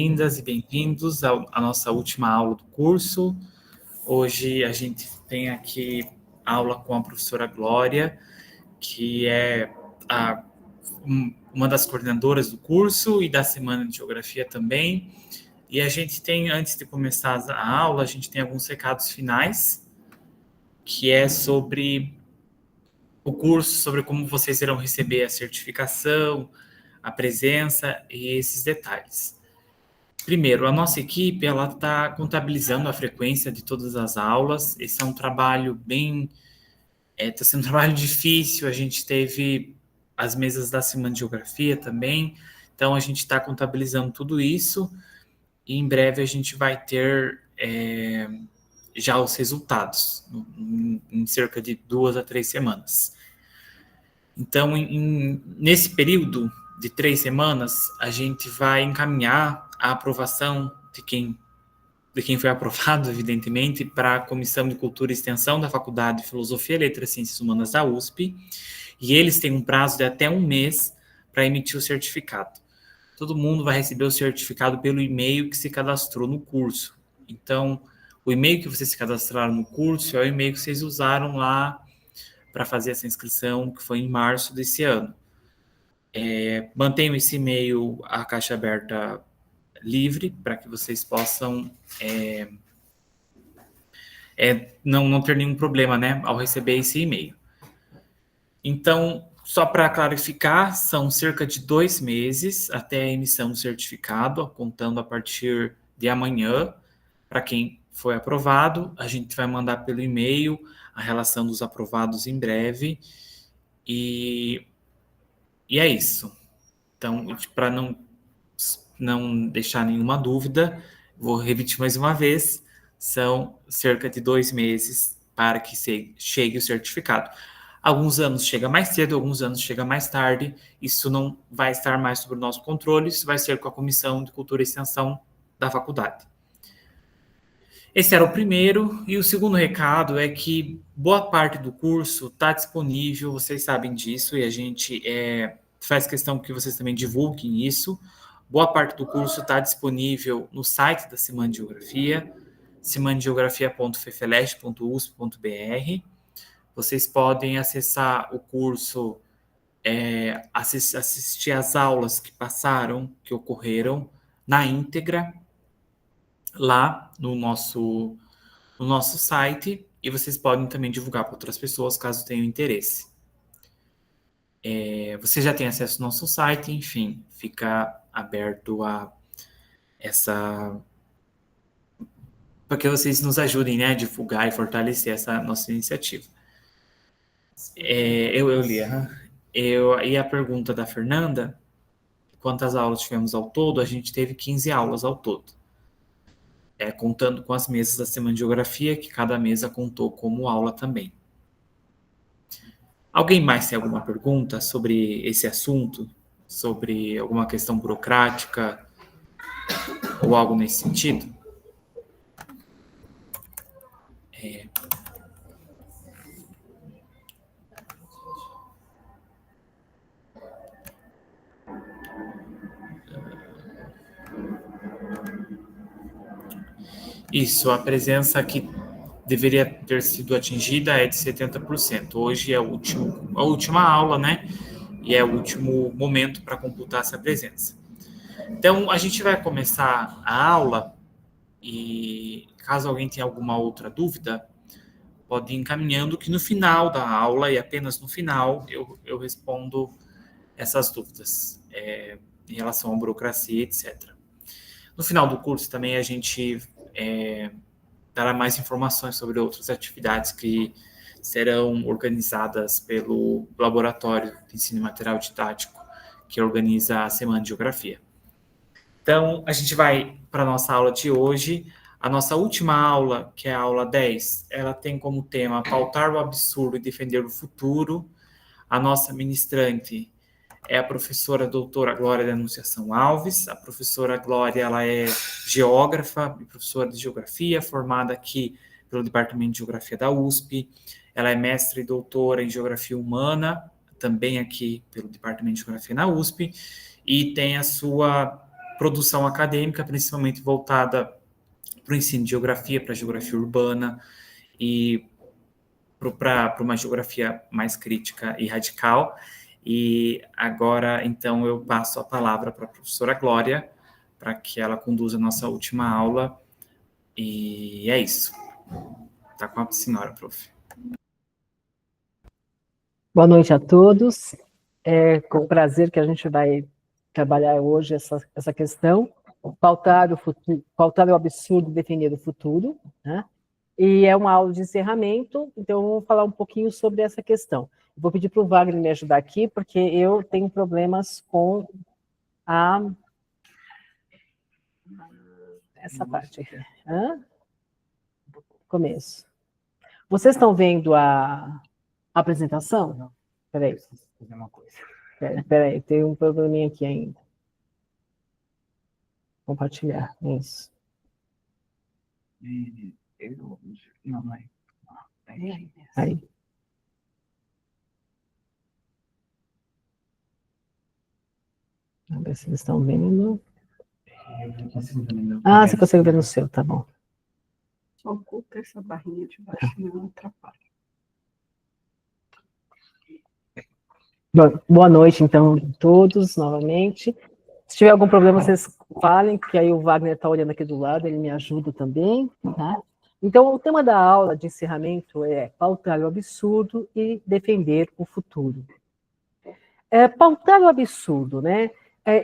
Bem-vindas e bem-vindos à nossa última aula do curso. Hoje a gente tem aqui aula com a professora Glória, que é uma das coordenadoras do curso e da semana de Geografia também. E a gente tem, antes de começar a aula, a gente tem alguns recados finais, que é sobre o curso, sobre como vocês irão receber a certificação, a presença e esses detalhes. Primeiro, a nossa equipe ela está contabilizando a frequência de todas as aulas. Esse é um trabalho está sendo um trabalho difícil. A gente teve as mesas da Semana de Geografia também, então a gente está contabilizando tudo isso e em breve a gente vai ter já os resultados, em cerca de 2 a 3 semanas. Então, nesse período de 3 semanas, a gente vai encaminhar a aprovação de quem foi aprovado, evidentemente, para a Comissão de Cultura e Extensão da Faculdade de Filosofia, Letras e Ciências Humanas da USP, e eles têm um prazo de até 1 mês para emitir o certificado. Todo mundo vai receber o certificado pelo e-mail que se cadastrou no curso. Então, o e-mail que vocês se cadastraram no curso é o e-mail que vocês usaram lá para fazer essa inscrição, que foi em março desse ano. Mantenham esse e-mail, a caixa aberta livre, para que vocês possam não ter nenhum problema, né, ao receber esse e-mail. Então, só para clarificar, são cerca de 2 meses até a emissão do certificado, contando a partir de amanhã. Para quem foi aprovado, a gente vai mandar pelo e-mail a relação dos aprovados em breve. E é isso. Então, para não deixar nenhuma dúvida, vou repetir mais uma vez, são cerca de 2 meses para que chegue o certificado. Alguns anos chega mais cedo, alguns anos chega mais tarde, isso não vai estar mais sob o nosso controle, isso vai ser com a Comissão de Cultura e Extensão da faculdade. Esse era o primeiro, e o segundo recado é que boa parte do curso está disponível, vocês sabem disso, e a gente faz questão que vocês também divulguem isso. Boa parte do curso está disponível no site da Semana de Geografia, semandegeografia.fefeleste.usp.br. Vocês podem acessar o curso, assistir às aulas que passaram, que ocorreram na íntegra, lá no nosso site, e vocês podem também divulgar para outras pessoas, caso tenham interesse. Você já tem acesso ao nosso site, enfim, fica aberto a para que vocês nos ajudem, né, a divulgar e fortalecer essa nossa iniciativa. Eu li. E a pergunta da Fernanda, quantas aulas tivemos ao todo? A gente teve 15 aulas ao todo. Contando com as mesas da Semana de Geografia, que cada mesa contou como aula também. Alguém mais tem alguma pergunta sobre esse assunto? Sobre alguma questão burocrática? Ou algo nesse sentido? Isso, a presença que deveria ter sido atingida é de 70%. Hoje é a última aula, né? E é o último momento para computar essa presença. Então, a gente vai começar a aula e, caso alguém tenha alguma outra dúvida, pode ir encaminhando, que no final da aula, e apenas no final, eu respondo essas dúvidas em relação à burocracia, etc. No final do curso também a gente dará mais informações sobre outras atividades que serão organizadas pelo Laboratório de Ensino Material Didático, que organiza a Semana de Geografia. Então, a gente vai para a nossa aula de hoje. A nossa última aula, que é a aula 10, ela tem como tema pautar o absurdo e defender o futuro. A nossa ministrante é a professora doutora Glória da Anunciação Alves. A professora Glória, ela é geógrafa e professora de geografia, formada aqui pelo Departamento de Geografia da USP. Ela é mestre e doutora em Geografia Humana, também aqui pelo Departamento de Geografia na USP, e tem a sua produção acadêmica, principalmente voltada para o ensino de geografia, para a geografia urbana e para uma geografia mais crítica e radical. E agora, então, eu passo a palavra para a professora Glória, para que ela conduza a nossa última aula. E é isso. Está com a senhora, prof. Boa noite a todos. É com prazer que a gente vai trabalhar hoje essa questão, pautar o absurdo, defender o futuro, né? E é uma aula de encerramento, então eu vou falar um pouquinho sobre essa questão. Vou pedir para o Wagner me ajudar aqui, porque eu tenho problemas com essa parte aqui. Começo. Vocês estão vendo a apresentação? Não. Espera aí. Fazer uma coisa. Espera aí, tem um probleminha aqui ainda. Compartilhar, isso. Não é. Aí. Vamos ver se eles estão vendo. Ah, você consegue ver no seu, tá bom. Só oculta essa barrinha de baixo, não atrapalha. Boa noite, então, a todos, novamente. Se tiver algum problema, vocês falem, que aí o Wagner está olhando aqui do lado, ele me ajuda também, tá? Então, o tema da aula de encerramento é pautar o absurdo e defender o futuro. Pautar o absurdo, né?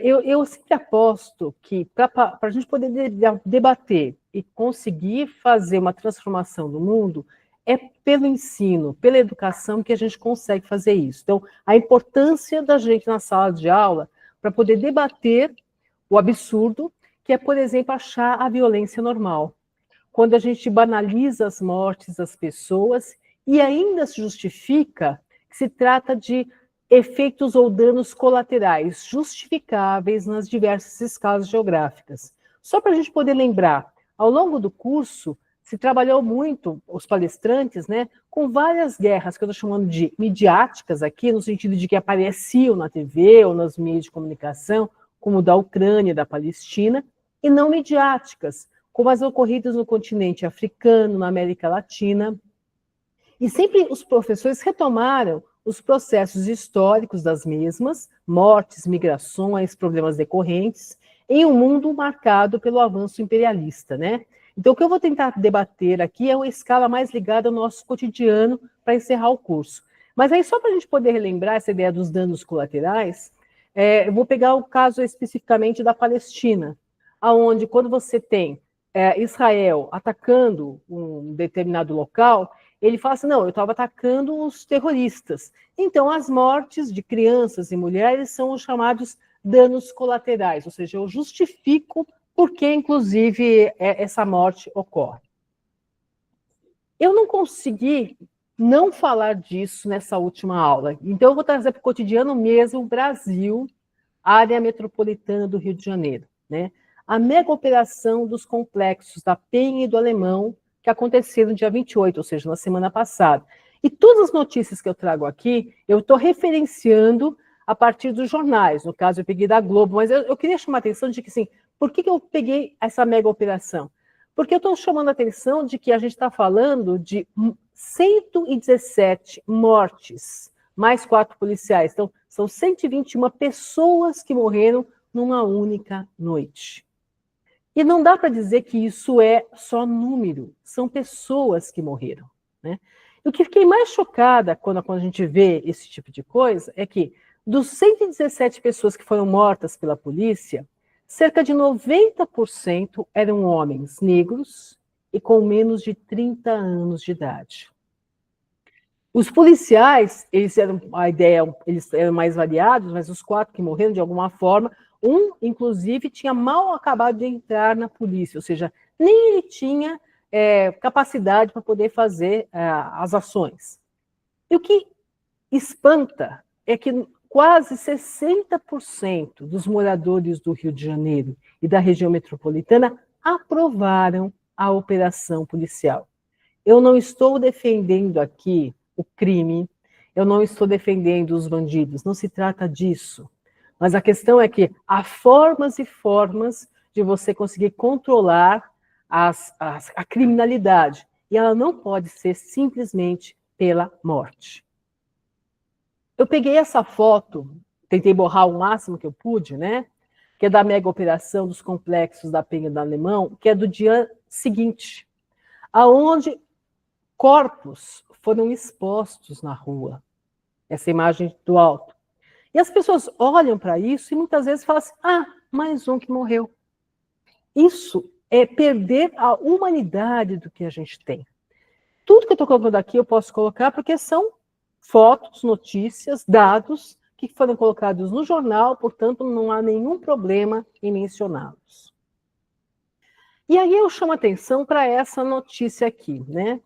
Eu sempre aposto que para a gente poder debater e conseguir fazer uma transformação do mundo, é pelo ensino, pela educação que a gente consegue fazer isso. Então, a importância da gente na sala de aula para poder debater o absurdo, que é, por exemplo, achar a violência normal. Quando a gente banaliza as mortes das pessoas e ainda se justifica que se trata de efeitos ou danos colaterais justificáveis nas diversas escalas geográficas. Só para a gente poder lembrar, ao longo do curso, se trabalhou muito, os palestrantes, né, com várias guerras, que eu estou chamando de midiáticas aqui, no sentido de que apareciam na TV ou nos meios de comunicação, como da Ucrânia, da Palestina, e não midiáticas, como as ocorridas no continente africano, na América Latina. E sempre os professores retomaram os processos históricos das mesmas, mortes, migrações, problemas decorrentes, em um mundo marcado pelo avanço imperialista, né? Então, o que eu vou tentar debater aqui é uma escala mais ligada ao nosso cotidiano para encerrar o curso. Mas aí, só para a gente poder relembrar essa ideia dos danos colaterais, eu vou pegar o caso especificamente da Palestina, onde quando você tem Israel atacando um determinado local, ele fala assim, não, eu estava atacando os terroristas. Então, as mortes de crianças e mulheres são os chamados danos colaterais, ou seja, eu justifico por que, inclusive, essa morte ocorre. Eu não consegui não falar disso nessa última aula, então eu vou trazer para o cotidiano mesmo, Brasil, área metropolitana do Rio de Janeiro, né? A mega operação dos complexos da Penha e do Alemão, que aconteceu no dia 28, ou seja, na semana passada. E todas as notícias que eu trago aqui, eu estou referenciando a partir dos jornais. No caso, eu peguei da Globo, mas eu queria chamar a atenção de que, assim, por que eu peguei essa mega operação? Porque eu estou chamando a atenção de que a gente está falando de 117 mortes, mais 4 policiais. Então, são 121 pessoas que morreram numa única noite. E não dá para dizer que isso é só número, são pessoas que morreram, né? E o que fiquei mais chocada quando a gente vê esse tipo de coisa é que, dos 117 pessoas que foram mortas pela polícia, cerca de 90% eram homens negros e com menos de 30 anos de idade. Os policiais, eles eram mais variados, mas os 4 que morreram, de alguma forma, inclusive, tinha mal acabado de entrar na polícia, ou seja, nem ele tinha capacidade para poder fazer as ações. E o que espanta é que quase 60% dos moradores do Rio de Janeiro e da região metropolitana aprovaram a operação policial. Eu não estou defendendo aqui o crime, eu não estou defendendo os bandidos, não se trata disso. Mas a questão é que há formas e formas de você conseguir controlar a criminalidade. E ela não pode ser simplesmente pela morte. Eu peguei essa foto, tentei borrar o máximo que eu pude, né? Que é da mega operação dos complexos da Penha do Alemão, que é do dia seguinte, aonde corpos foram expostos na rua. Essa imagem do alto. E as pessoas olham para isso e muitas vezes falam assim, mais um que morreu. Isso é perder a humanidade do que a gente tem. Tudo que eu estou colocando aqui eu posso colocar porque são fotos, notícias, dados que foram colocados no jornal, portanto não há nenhum problema em mencioná-los. E aí eu chamo a atenção para essa notícia aqui, né?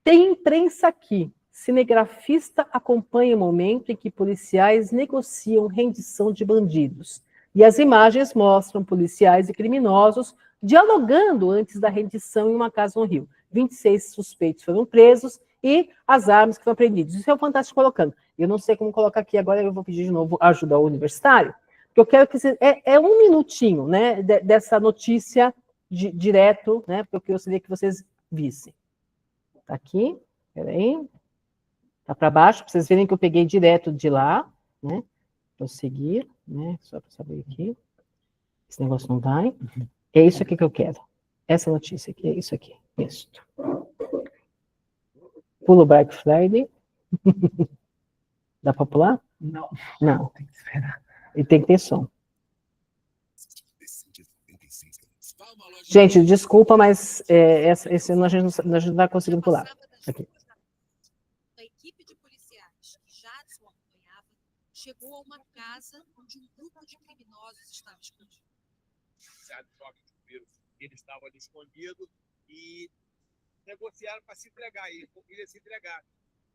Tem imprensa aqui. Cinegrafista acompanha o momento em que policiais negociam rendição de bandidos. E as imagens mostram policiais e criminosos dialogando antes da rendição em uma casa no Rio. 26 suspeitos foram presos e as armas que foram apreendidas. Isso é o Fantástico colocando. Eu não sei como colocar aqui, agora eu vou pedir de novo ajuda ao universitário, porque eu quero que você... É um minutinho, né, dessa notícia direto, né, porque eu gostaria que vocês vissem. Tá aqui, peraí. Tá para baixo, para vocês verem que eu peguei direto de lá, né? Prosseguir, né? Só para saber aqui. Esse negócio não dá, hein? É isso aqui que eu quero. Essa notícia aqui, é isso aqui. Isso. Pulo Black Friday. Dá para pular? Não. Não. Tem que esperar. E tem que ter som. Gente, desculpa, mas esse a gente não está conseguindo pular. Aqui. A equipe de policiais que Jadson acompanhava chegou a uma casa onde um grupo de criminosos estava escondido. Ele estava ali escondido e negociaram para se entregar. Ele queria se entregar.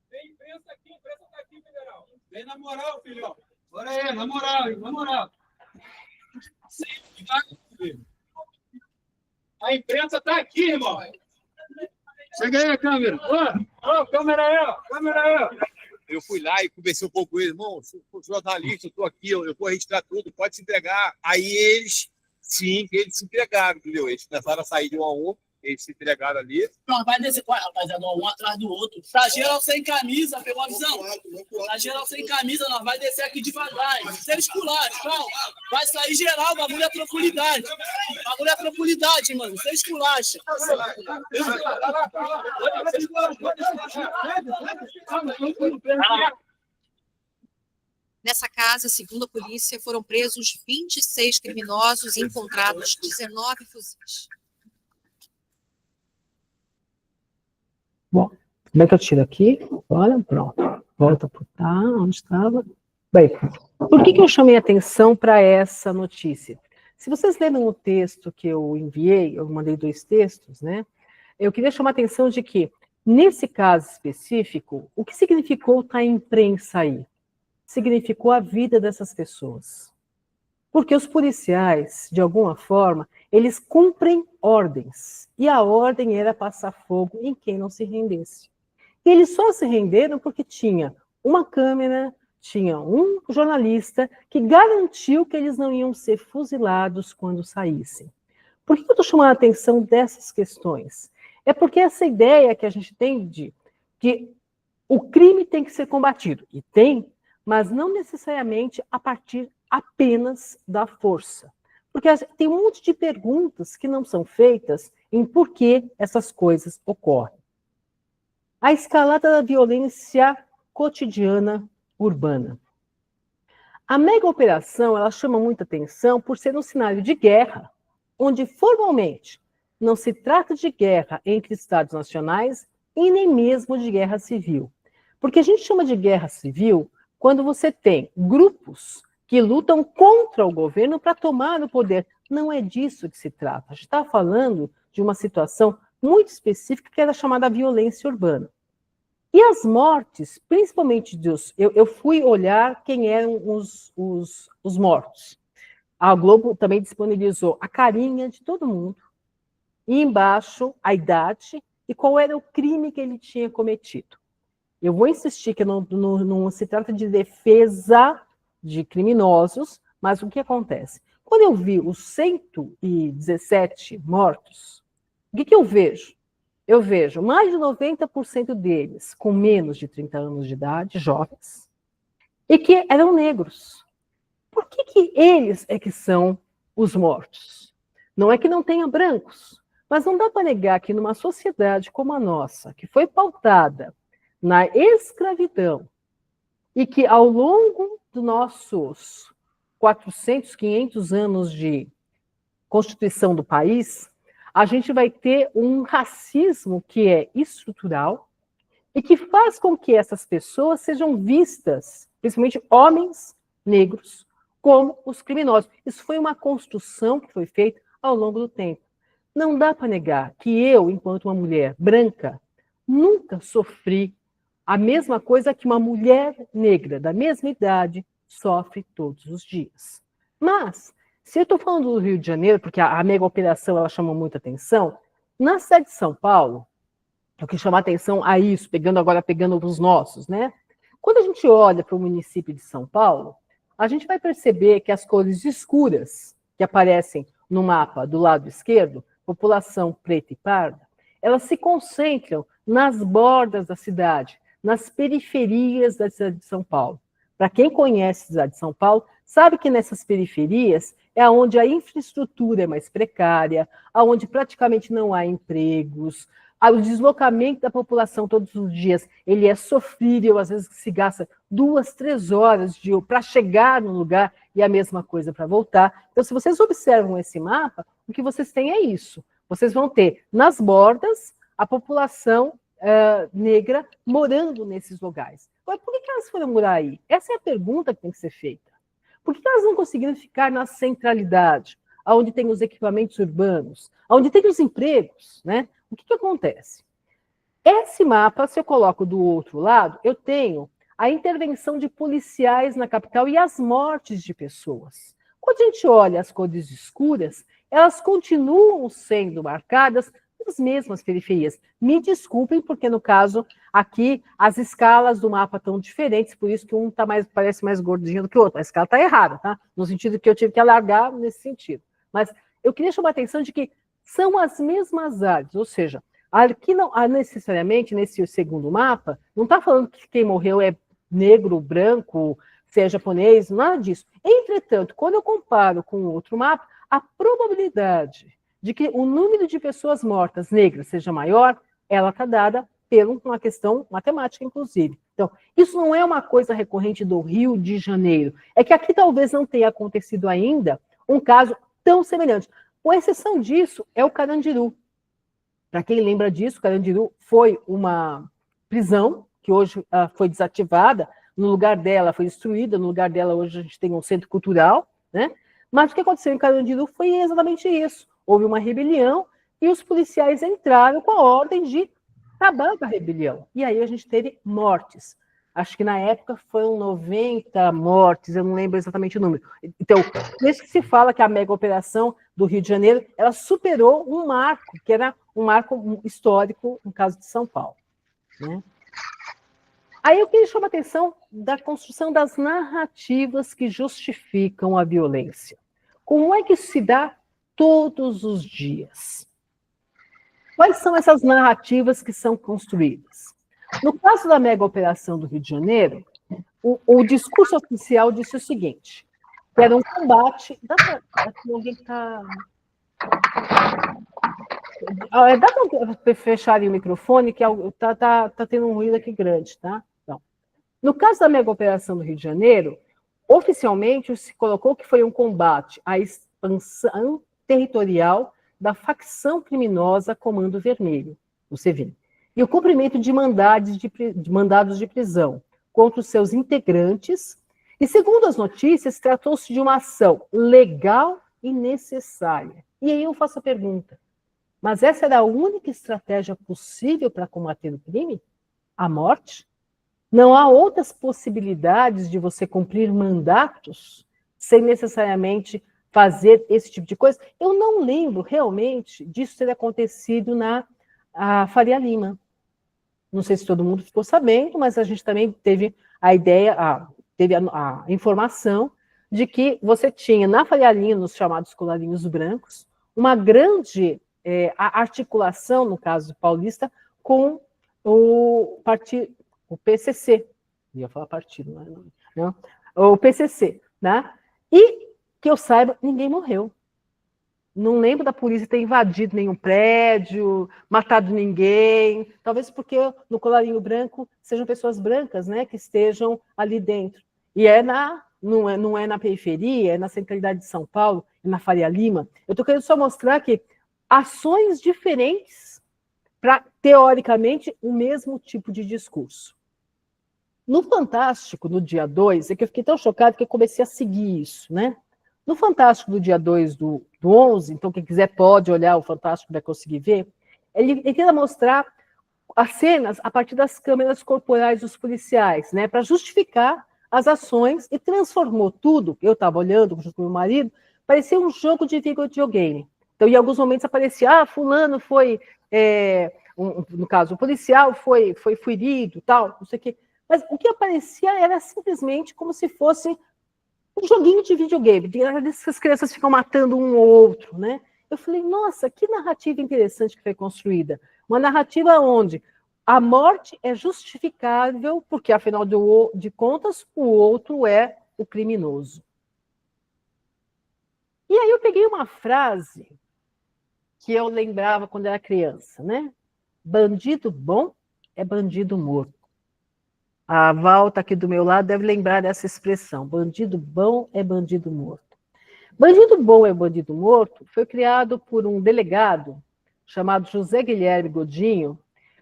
Vem imprensa aqui, a imprensa está aqui, federal. Vem na moral, filhão. Bora aí, na moral, na moral. A imprensa está aqui, irmão. Chega aí a câmera. Ô, câmera aí, ó. Câmera aí, ó. Eu fui lá e conversei um pouco com eles. Irmão, sou jornalista, eu estou aqui, eu vou registrar tudo, pode se entregar. Aí eles, sim, eles se entregaram, entendeu? Eles começaram a sair de um a um, eles se entregaram ali. Não, vai descer, rapaziada, um atrás do outro. Tá geral sem camisa, pegou a visão? Tá geral sem camisa, nós vai descer aqui devagar. Sem esculacho, calma. Vai sair geral, o bagulho é tranquilidade. O bagulho é tranquilidade, mano. Sem esculacho. Nessa casa, segundo a polícia, foram presos 26 criminosos e encontrados 19 fuzis. Bom, como é que eu tiro aqui? Olha, pronto. Volta para onde estava. Bem, por que eu chamei atenção para essa notícia? Se vocês leram o texto que eu enviei, eu mandei 2 textos, né? Eu queria chamar a atenção de que, nesse caso específico, o que significou estar em imprensa aí? Significou a vida dessas pessoas. Porque os policiais, de alguma forma, eles cumprem ordens. E a ordem era passar fogo em quem não se rendesse. E eles só se renderam porque tinha uma câmera, tinha um jornalista que garantiu que eles não iam ser fuzilados quando saíssem. Por que eu estou chamando a atenção dessas questões? É porque essa ideia que a gente tem de que o crime tem que ser combatido, e tem, mas não necessariamente a partir apenas da força. Porque tem um monte de perguntas que não são feitas em por que essas coisas ocorrem. A escalada da violência cotidiana urbana. A mega operação, ela chama muita atenção por ser um cenário de guerra, onde formalmente não se trata de guerra entre Estados nacionais e nem mesmo de guerra civil. Porque a gente chama de guerra civil quando você tem grupos que lutam contra o governo para tomar o poder. Não é disso que se trata. A gente está falando de uma situação muito específica que era chamada violência urbana. E as mortes, principalmente eu fui olhar quem eram os mortos. A Globo também disponibilizou a carinha de todo mundo, e embaixo a idade e qual era o crime que ele tinha cometido. Eu vou insistir que não se trata de defesa de criminosos, mas o que acontece? Quando eu vi os 117 mortos, o que eu vejo? Eu vejo mais de 90% deles com menos de 30 anos de idade, jovens, e que eram negros. Por que eles é que são os mortos? Não é que não tenha brancos, mas não dá para negar que numa sociedade como a nossa, que foi pautada na escravidão, e que ao longo dos nossos 400, 500 anos de constituição do país, a gente vai ter um racismo que é estrutural e que faz com que essas pessoas sejam vistas, principalmente homens negros, como os criminosos. Isso foi uma construção que foi feita ao longo do tempo. Não dá para negar que eu, enquanto uma mulher branca, nunca sofri a mesma coisa que uma mulher negra da mesma idade sofre todos os dias. Mas, se eu estou falando do Rio de Janeiro, porque a mega operação ela chamou muita atenção, na cidade de São Paulo, o que chama atenção a isso, pegando os nossos, né? Quando a gente olha para o município de São Paulo, a gente vai perceber que as cores escuras que aparecem no mapa do lado esquerdo, população preta e parda, elas se concentram nas bordas da cidade, nas periferias da cidade de São Paulo. Para quem conhece a cidade de São Paulo, sabe que nessas periferias é onde a infraestrutura é mais precária, onde praticamente não há empregos, o deslocamento da população todos os dias, ele é sofrível, às vezes se gasta 2, 3 horas para chegar no lugar e a mesma coisa para voltar. Então, se vocês observam esse mapa, o que vocês têm é isso. Vocês vão ter nas bordas a população negra morando nesses lugares. Mas por que elas foram morar aí? Essa é a pergunta que tem que ser feita. Por que elas não conseguiram ficar na centralidade, onde tem os equipamentos urbanos, onde tem os empregos, né? O que acontece? Esse mapa, se eu coloco do outro lado, eu tenho a intervenção de policiais na capital e as mortes de pessoas. Quando a gente olha as cores escuras, elas continuam sendo marcadas nas mesmas periferias. Me desculpem, porque no caso aqui as escalas do mapa estão diferentes, por isso que um parece mais gordinho do que o outro. A escala está errada, tá? No sentido que eu tive que alargar nesse sentido. Mas eu queria chamar a atenção de que são as mesmas áreas, ou seja, aqui não necessariamente nesse segundo mapa, não está falando que quem morreu é negro, branco, se é japonês, nada disso. Entretanto, quando eu comparo com o outro mapa, a probabilidade de que o número de pessoas mortas negras seja maior, ela está dada por uma questão matemática, inclusive. Então, isso não é uma coisa recorrente do Rio de Janeiro. É que aqui talvez não tenha acontecido ainda um caso tão semelhante. Com exceção disso, é o Carandiru. Para quem lembra disso, o Carandiru foi uma prisão que hoje foi desativada, no lugar dela foi destruída, no lugar dela hoje a gente tem um centro cultural, né? Mas o que aconteceu em Carandiru foi exatamente isso. Houve uma rebelião e os policiais entraram com a ordem de acabar com a rebelião. E aí a gente teve mortes. Acho que na época foram 90 mortes, eu não lembro exatamente o número. Então, por isso que se fala que a mega operação do Rio de Janeiro, ela superou um marco, que era um marco histórico, no caso de São Paulo. Né? Aí eu queria chamar a atenção da construção das narrativas que justificam a violência. Como é que isso se dá todos os dias? Quais são essas narrativas que são construídas? No caso da mega operação do Rio de Janeiro, o discurso oficial disse o seguinte, que era um combate... Alguém está... Dá para fechar o microfone, que tá tendo um ruído aqui grande, tá? Então, no caso da mega operação do Rio de Janeiro, oficialmente se colocou que foi um combate à expansão territorial da facção criminosa Comando Vermelho, o CVM, e o cumprimento de mandados de prisão contra os seus integrantes, e segundo as notícias, tratou-se de uma ação legal e necessária. E aí eu faço a pergunta, mas essa era a única estratégia possível para combater o crime? A morte? Não há outras possibilidades de você cumprir mandatos sem necessariamente fazer esse tipo de coisa? Eu não lembro realmente disso ter acontecido na Faria Lima. Não sei se todo mundo ficou sabendo, mas a gente também teve a ideia, teve a informação de que você tinha na Faria Lima, nos chamados colarinhos brancos, uma grande articulação, no caso paulista, com o PCC. Eu ia falar partido, não. O PCC, né? E, que eu saiba, ninguém morreu. Não lembro da polícia ter invadido nenhum prédio, matado ninguém, talvez porque no colarinho branco sejam pessoas brancas, né, que estejam ali dentro. E não é na periferia, é na centralidade de São Paulo, é na Faria Lima. Eu estou querendo só mostrar que ações diferentes para, teoricamente, o mesmo tipo de discurso. No Fantástico, no dia 2, é que eu fiquei tão chocado que eu comecei a seguir isso, né? No Fantástico do dia 2 do 11, então quem quiser pode olhar o Fantástico, vai conseguir ver, ele tenta mostrar as cenas a partir das câmeras corporais dos policiais, né, para justificar as ações, e transformou tudo, eu estava olhando junto com o meu marido, parecia um jogo de videogame. Então, em alguns momentos aparecia, fulano foi, no caso, o policial foi ferido, tal, não sei o quê. Mas o que aparecia era simplesmente como se fosse um joguinho de videogame, essas crianças ficam matando um ou outro, né? Eu falei, nossa, que narrativa interessante que foi construída. Uma narrativa onde a morte é justificável, porque, afinal de contas, o outro é o criminoso. E aí eu peguei uma frase que eu lembrava quando era criança, né? Bandido bom é bandido morto. A Val está aqui do meu lado, deve lembrar dessa expressão. Bandido bom é bandido morto. Bandido bom é bandido morto foi criado por um delegado chamado José Guilherme Godinho,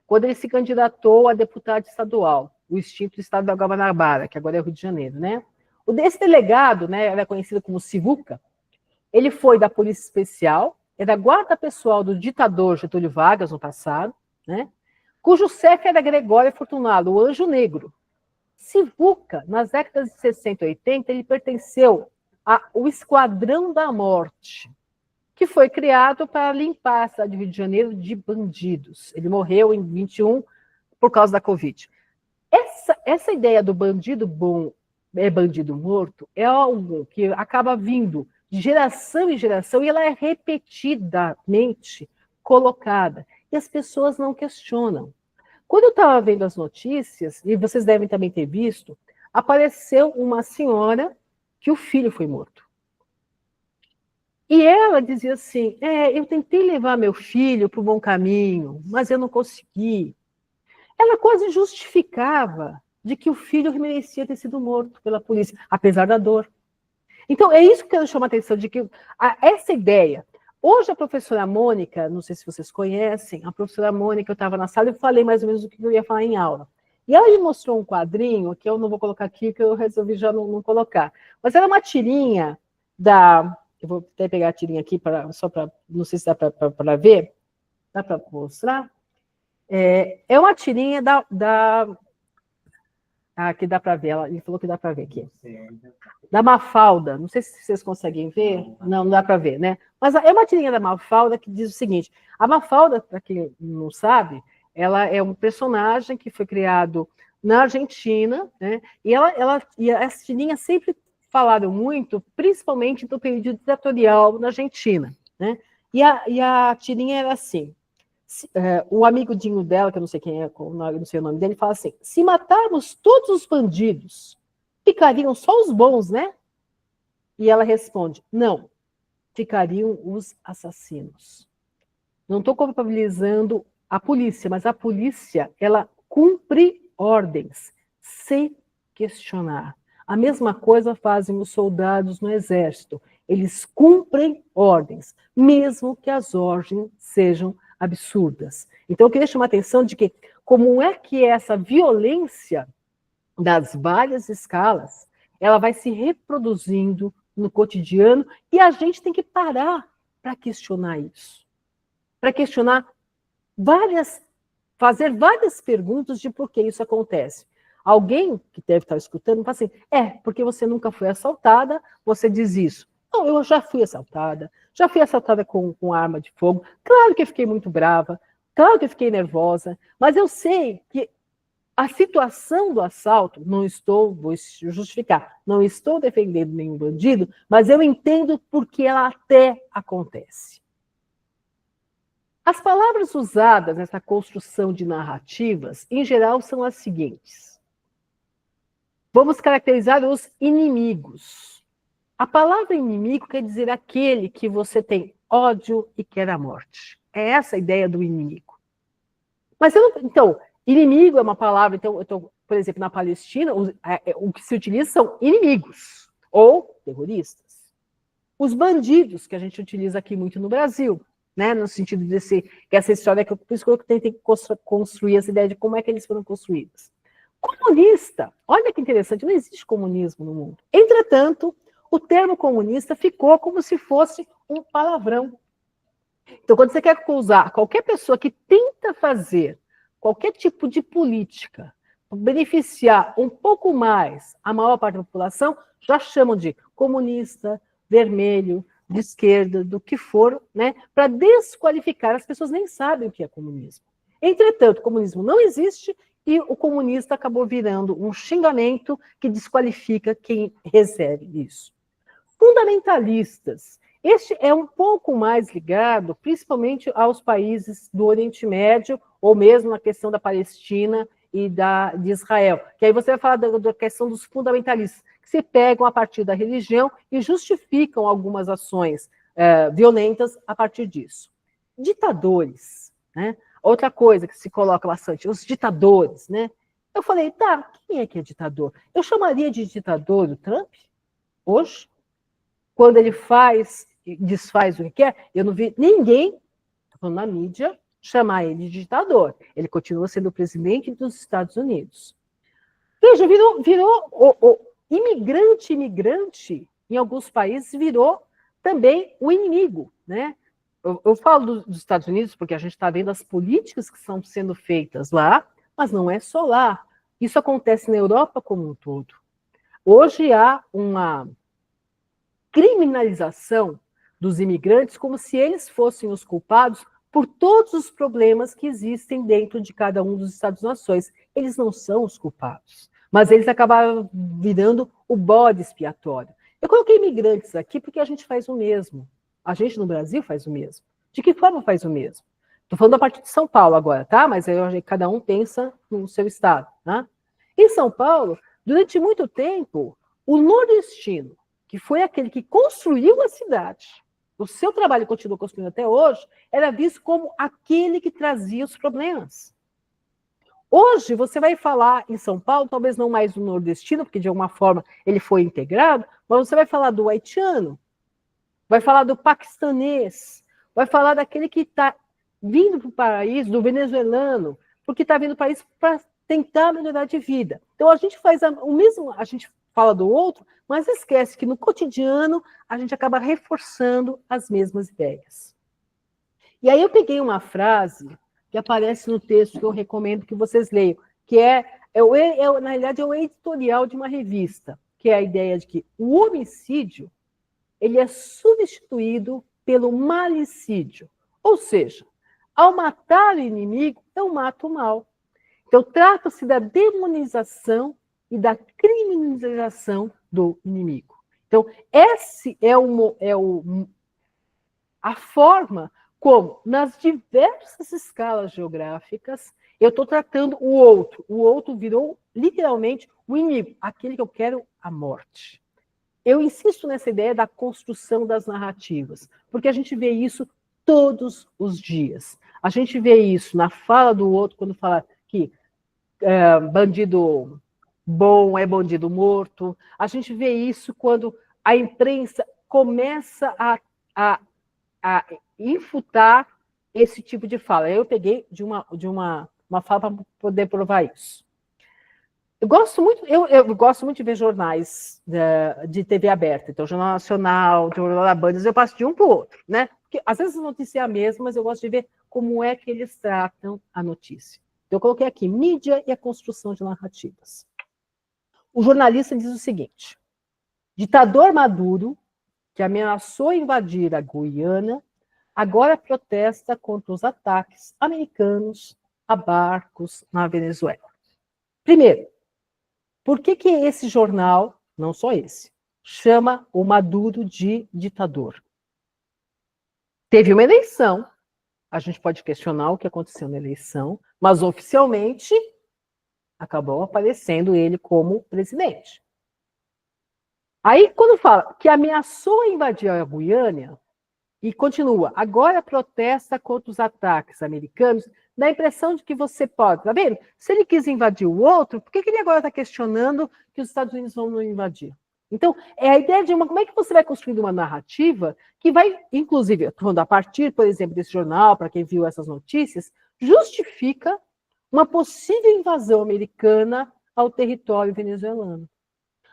quando ele se candidatou a deputado estadual, o extinto estado da Guanabara, que agora é Rio de Janeiro, né? Esse delegado, né, era conhecido como Sivuca, ele foi da Polícia Especial, era guarda pessoal do ditador Getúlio Vargas no passado, né? Cujo chefe era Gregório Fortunado, o Anjo Negro. Sivuca, nas décadas de 60 e 80, ele pertenceu ao Esquadrão da Morte, que foi criado para limpar a cidade do Rio de Janeiro de bandidos. Ele morreu em 21 por causa da Covid. Essa ideia do bandido bom é bandido morto é algo que acaba vindo de geração em geração e ela é repetidamente colocada. E as pessoas não questionam. Quando eu estava vendo as notícias, e vocês devem também ter visto, apareceu uma senhora que o filho foi morto. E ela dizia assim, eu tentei levar meu filho para o bom caminho, mas eu não consegui. Ela quase justificava de que o filho merecia ter sido morto pela polícia, apesar da dor. Então, é isso que eu chamo a atenção, de que essa ideia... Hoje a professora Mônica, não sei se vocês conhecem, a professora Mônica, eu estava na sala e falei mais ou menos o que eu ia falar em aula. E ela me mostrou um quadrinho, que eu não vou colocar aqui, que eu resolvi já não colocar. Mas era uma tirinha da... Eu vou até pegar a tirinha aqui, só para... Não sei se dá para ver. Dá para mostrar? É uma tirinha que dá para ver. Ele falou que dá para ver aqui. Da Mafalda. Não sei se vocês conseguem ver. Não dá para ver, né? Mas é uma tirinha da Mafalda que diz o seguinte. A Mafalda, para quem não sabe, ela é um personagem que foi criado na Argentina, né? E as tirinhas sempre falaram muito, principalmente do período ditatorial na Argentina, né? E a tirinha era assim. O amiguinho dela, que eu não sei quem é, não sei o nome dele, fala assim, se matarmos todos os bandidos, ficariam só os bons, né? E ela responde, não, ficariam os assassinos. Não estou culpabilizando a polícia, mas a polícia, ela cumpre ordens, sem questionar. A mesma coisa fazem os soldados no exército. Eles cumprem ordens, mesmo que as ordens sejam absurdas. Então, eu queria chamar a atenção de que como é que essa violência das várias escalas, ela vai se reproduzindo no cotidiano e a gente tem que parar para questionar isso. Para questionar fazer várias perguntas de por que isso acontece. Alguém que deve estar escutando fala assim, porque você nunca foi assaltada, você diz isso. Não, eu já fui assaltada com arma de fogo, claro que eu fiquei muito brava, claro que eu fiquei nervosa, mas eu sei que a situação do assalto, vou justificar, não estou defendendo nenhum bandido, mas eu entendo porque ela até acontece. As palavras usadas nessa construção de narrativas, em geral, são as seguintes. Vamos caracterizar os inimigos. A palavra inimigo quer dizer aquele que você tem ódio e quer a morte. É essa a ideia do inimigo. Mas então, inimigo é uma palavra, então, por exemplo, na Palestina, o que se utiliza são inimigos ou terroristas. Os bandidos, que a gente utiliza aqui muito no Brasil, né, no sentido que essa história, por isso que eu tentei construir essa ideia de como é que eles foram construídos. Comunista, olha que interessante, não existe comunismo no mundo. Entretanto, o termo comunista ficou como se fosse um palavrão. Então, quando você quer usar qualquer pessoa que tenta fazer qualquer tipo de política para beneficiar um pouco mais a maior parte da população, já chamam de comunista, vermelho, de esquerda, do que for, né, para desqualificar. As pessoas nem sabem o que é comunismo. Entretanto, o comunismo não existe e o comunista acabou virando um xingamento que desqualifica quem recebe isso. Fundamentalistas. Este é um pouco mais ligado, principalmente aos países do Oriente Médio, ou mesmo na questão da Palestina e de Israel. Que aí você vai falar da questão dos fundamentalistas, que se pegam a partir da religião e justificam algumas ações violentas a partir disso. Ditadores, né? Outra coisa que se coloca bastante, os ditadores, né? Eu falei, tá, quem é que é ditador? Eu chamaria de ditador o Trump, hoje, quando ele desfaz o que quer, eu não vi ninguém, na mídia, chamar ele de ditador. Ele continua sendo o presidente dos Estados Unidos. Veja, virou o imigrante, em alguns países, virou também o inimigo, né? Eu falo dos Estados Unidos porque a gente está vendo as políticas que estão sendo feitas lá, mas não é só lá. Isso acontece na Europa como um todo. Hoje há uma criminalização dos imigrantes como se eles fossem os culpados por todos os problemas que existem dentro de cada um dos Estados-nações. Eles não são os culpados, mas eles acabaram virando o bode expiatório. Eu coloquei imigrantes aqui porque a gente faz o mesmo. A gente no Brasil faz o mesmo. De que forma faz o mesmo? Estou falando a partir de São Paulo agora, tá? Mas aí cada um pensa no seu estado, tá? Em São Paulo, durante muito tempo, o nordestino, que foi aquele que construiu a cidade, o seu trabalho continua construindo até hoje, era visto como aquele que trazia os problemas. Hoje, você vai falar em São Paulo, talvez não mais do nordestino, porque de alguma forma ele foi integrado, mas você vai falar do haitiano, vai falar do paquistanês, vai falar daquele que está vindo para o país, do venezuelano, porque está vindo para o país para tentar melhorar de vida. Então, a gente faz o mesmo, a gente fala do outro, mas esquece que no cotidiano a gente acaba reforçando as mesmas ideias. E aí eu peguei uma frase que aparece no texto que eu recomendo que vocês leiam, que na realidade, é o editorial de uma revista, que é a ideia de que o homicídio ele é substituído pelo malicídio. Ou seja, ao matar o inimigo, eu mato o mal. Então, trata-se da demonização e da criminalização do inimigo. Então, essa a forma como, nas diversas escalas geográficas, eu estou tratando o outro. O outro virou, literalmente, o inimigo, aquele que eu quero a morte. Eu insisto nessa ideia da construção das narrativas, porque a gente vê isso todos os dias. A gente vê isso na fala do outro, quando fala que bandido bom é bandido morto. A gente vê isso quando a imprensa começa a infutar esse tipo de fala. Eu peguei de uma fala para poder provar isso. Eu gosto muito de ver jornais de TV aberta, então Jornal Nacional, Jornal da Band, eu passo de um para o outro, né? Porque às vezes a notícia é a mesma, mas eu gosto de ver como é que eles tratam a notícia. Então, eu coloquei aqui, mídia e a construção de narrativas. O jornalista diz o seguinte: ditador Maduro, que ameaçou invadir a Guiana, agora protesta contra os ataques americanos a barcos na Venezuela. Primeiro, por que esse jornal, não só esse, chama o Maduro de ditador? Teve uma eleição, a gente pode questionar o que aconteceu na eleição, mas oficialmente acabou aparecendo ele como presidente. Aí, quando fala que ameaçou invadir a Guiana, e continua, agora protesta contra os ataques americanos, dá a impressão de que você pode, tá vendo? Se ele quis invadir o outro, por que ele agora está questionando que os Estados Unidos vão não invadir? Então, é a ideia de como é que você vai construindo uma narrativa que vai, inclusive, quando a partir, por exemplo, desse jornal, para quem viu essas notícias, justifica uma possível invasão americana ao território venezuelano.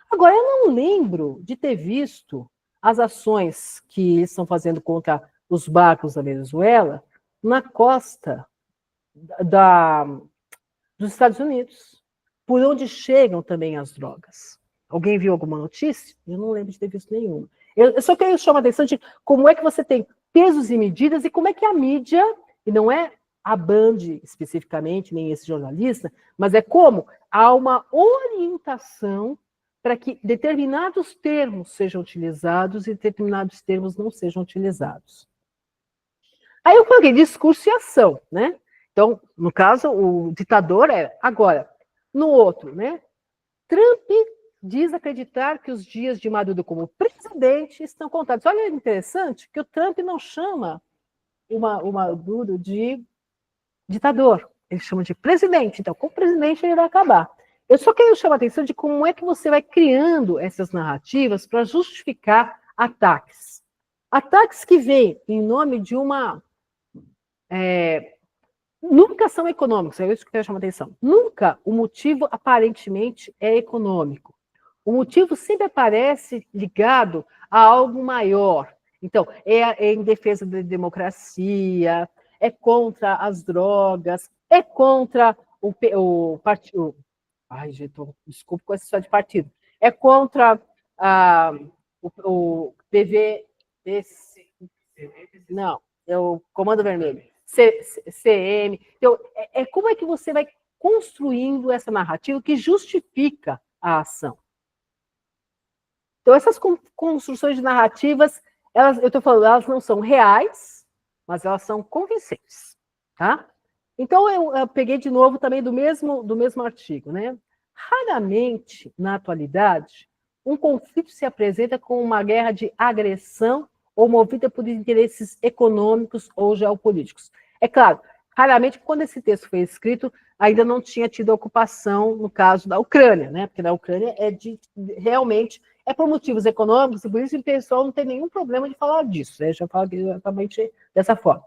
Agora, eu não lembro de ter visto as ações que eles estão fazendo contra os barcos da Venezuela na costa dos Estados Unidos, por onde chegam também as drogas. Alguém viu alguma notícia? Eu não lembro de ter visto nenhuma. Eu só quero chamar a atenção de como é que você tem pesos e medidas e como é que a mídia, e não é a Band especificamente, nem esse jornalista, mas é como há uma orientação para que determinados termos sejam utilizados e determinados termos não sejam utilizados. Aí eu coloquei discurso e ação, né? Então, no caso, o ditador é agora. No outro, né? Trump diz acreditar que os dias de Maduro como presidente estão contados. Olha, é interessante que o Trump não chama o Maduro de ditador, ele chama de presidente. Então, como presidente, ele vai acabar. Eu só quero chamar a atenção de como é que você vai criando essas narrativas para justificar ataques. Ataques que vêm em nome de uma... nunca são econômicos, é isso que eu quero chamar a atenção. Nunca o motivo, aparentemente, é econômico. O motivo sempre aparece ligado a algo maior. Então, é em defesa da democracia, é contra as drogas, é contra o partido... Ai, gente, desculpa com essa história de partido. É contra o PVDC. Não, é o Comando Vermelho. CM. Então, como é que você vai construindo essa narrativa que justifica a ação? Então, essas construções de narrativas, eu estou falando, elas não são reais, mas elas são convincentes, tá? Então, eu peguei de novo também do mesmo artigo, né? Raramente, na atualidade, um conflito se apresenta como uma guerra de agressão ou movida por interesses econômicos ou geopolíticos. É claro, raramente, quando esse texto foi escrito, ainda não tinha tido ocupação, no caso da Ucrânia, né? Porque na Ucrânia realmente é por motivos econômicos, e por isso o pessoal não tem nenhum problema de falar disso, né? Já falo exatamente dessa forma.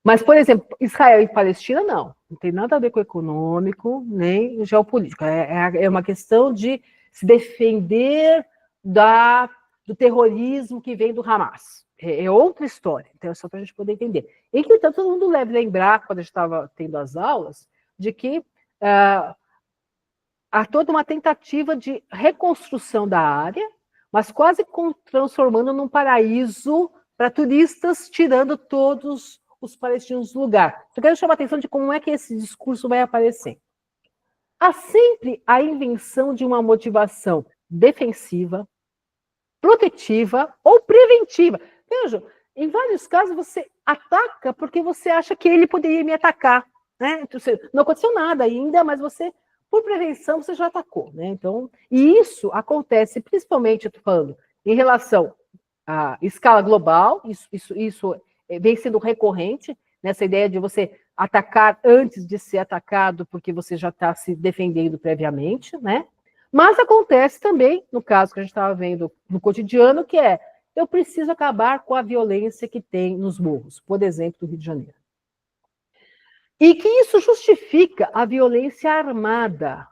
Mas, por exemplo, Israel e Palestina, não tem nada a ver com econômico, nem geopolítico. É uma questão de se defender do terrorismo que vem do Hamas. É outra história, então é só para a gente poder entender. Entretanto, todo mundo deve lembrar, quando a gente estava tendo as aulas, de que há toda uma tentativa de reconstrução da área, mas quase transformando num paraíso para turistas, tirando todos os palestinos do lugar. Eu quero chamar a atenção de como é que esse discurso vai aparecer. Há sempre a invenção de uma motivação defensiva, protetiva ou preventiva. Veja, em vários casos você ataca porque você acha que ele poderia me atacar, né? Então, não aconteceu nada ainda, mas você, por prevenção, você já atacou, né? Então, e isso acontece principalmente, eu estou falando, em relação à escala global, isso vem sendo recorrente, nessa ideia de você atacar antes de ser atacado, porque você já está se defendendo previamente, né? Mas acontece também, no caso que a gente estava vendo no cotidiano, que eu preciso acabar com a violência que tem nos morros, por exemplo, do Rio de Janeiro. E que isso justifica a violência armada.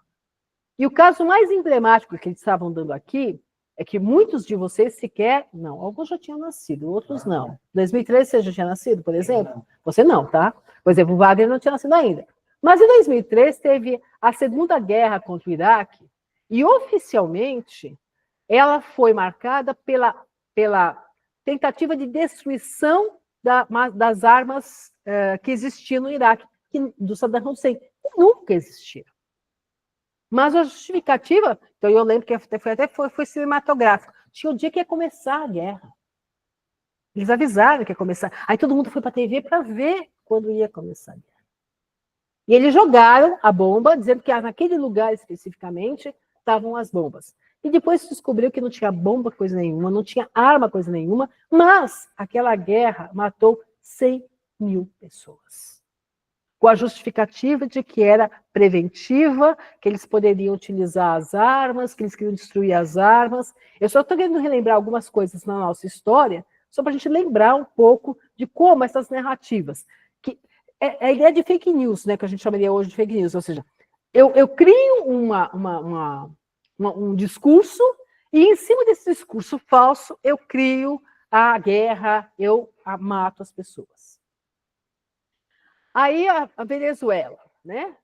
E o caso mais emblemático que eles estavam dando aqui é que muitos de vocês sequer... Não, alguns já tinham nascido, outros não. Em 2013 você já tinha nascido, por exemplo? Você não, tá? Por exemplo, o Wagner não tinha nascido ainda. Mas em 2003 teve a Segunda Guerra contra o Iraque, e oficialmente ela foi marcada pela tentativa de destruição das armas que existiam no Iraque, do Saddam Hussein, que nunca existiram. Mas a justificativa, então eu lembro que foi cinematográfico. Tinha o dia que ia começar a guerra. Eles avisaram que ia começar. Aí todo mundo foi para a TV para ver quando ia começar a guerra. E eles jogaram a bomba, dizendo que naquele lugar especificamente estavam as bombas. E depois se descobriu que não tinha bomba, coisa nenhuma, não tinha arma, coisa nenhuma, mas aquela guerra matou 100 mil pessoas. Com a justificativa de que era preventiva, que eles poderiam utilizar as armas, que eles queriam destruir as armas. Eu só estou querendo relembrar algumas coisas na nossa história, só para a gente lembrar um pouco de como essas narrativas, que é a ideia de fake news, né, que a gente chamaria hoje de fake news, ou seja, eu crio um discurso e em cima desse discurso falso eu crio a guerra, eu mato as pessoas. Aí a Venezuela, né?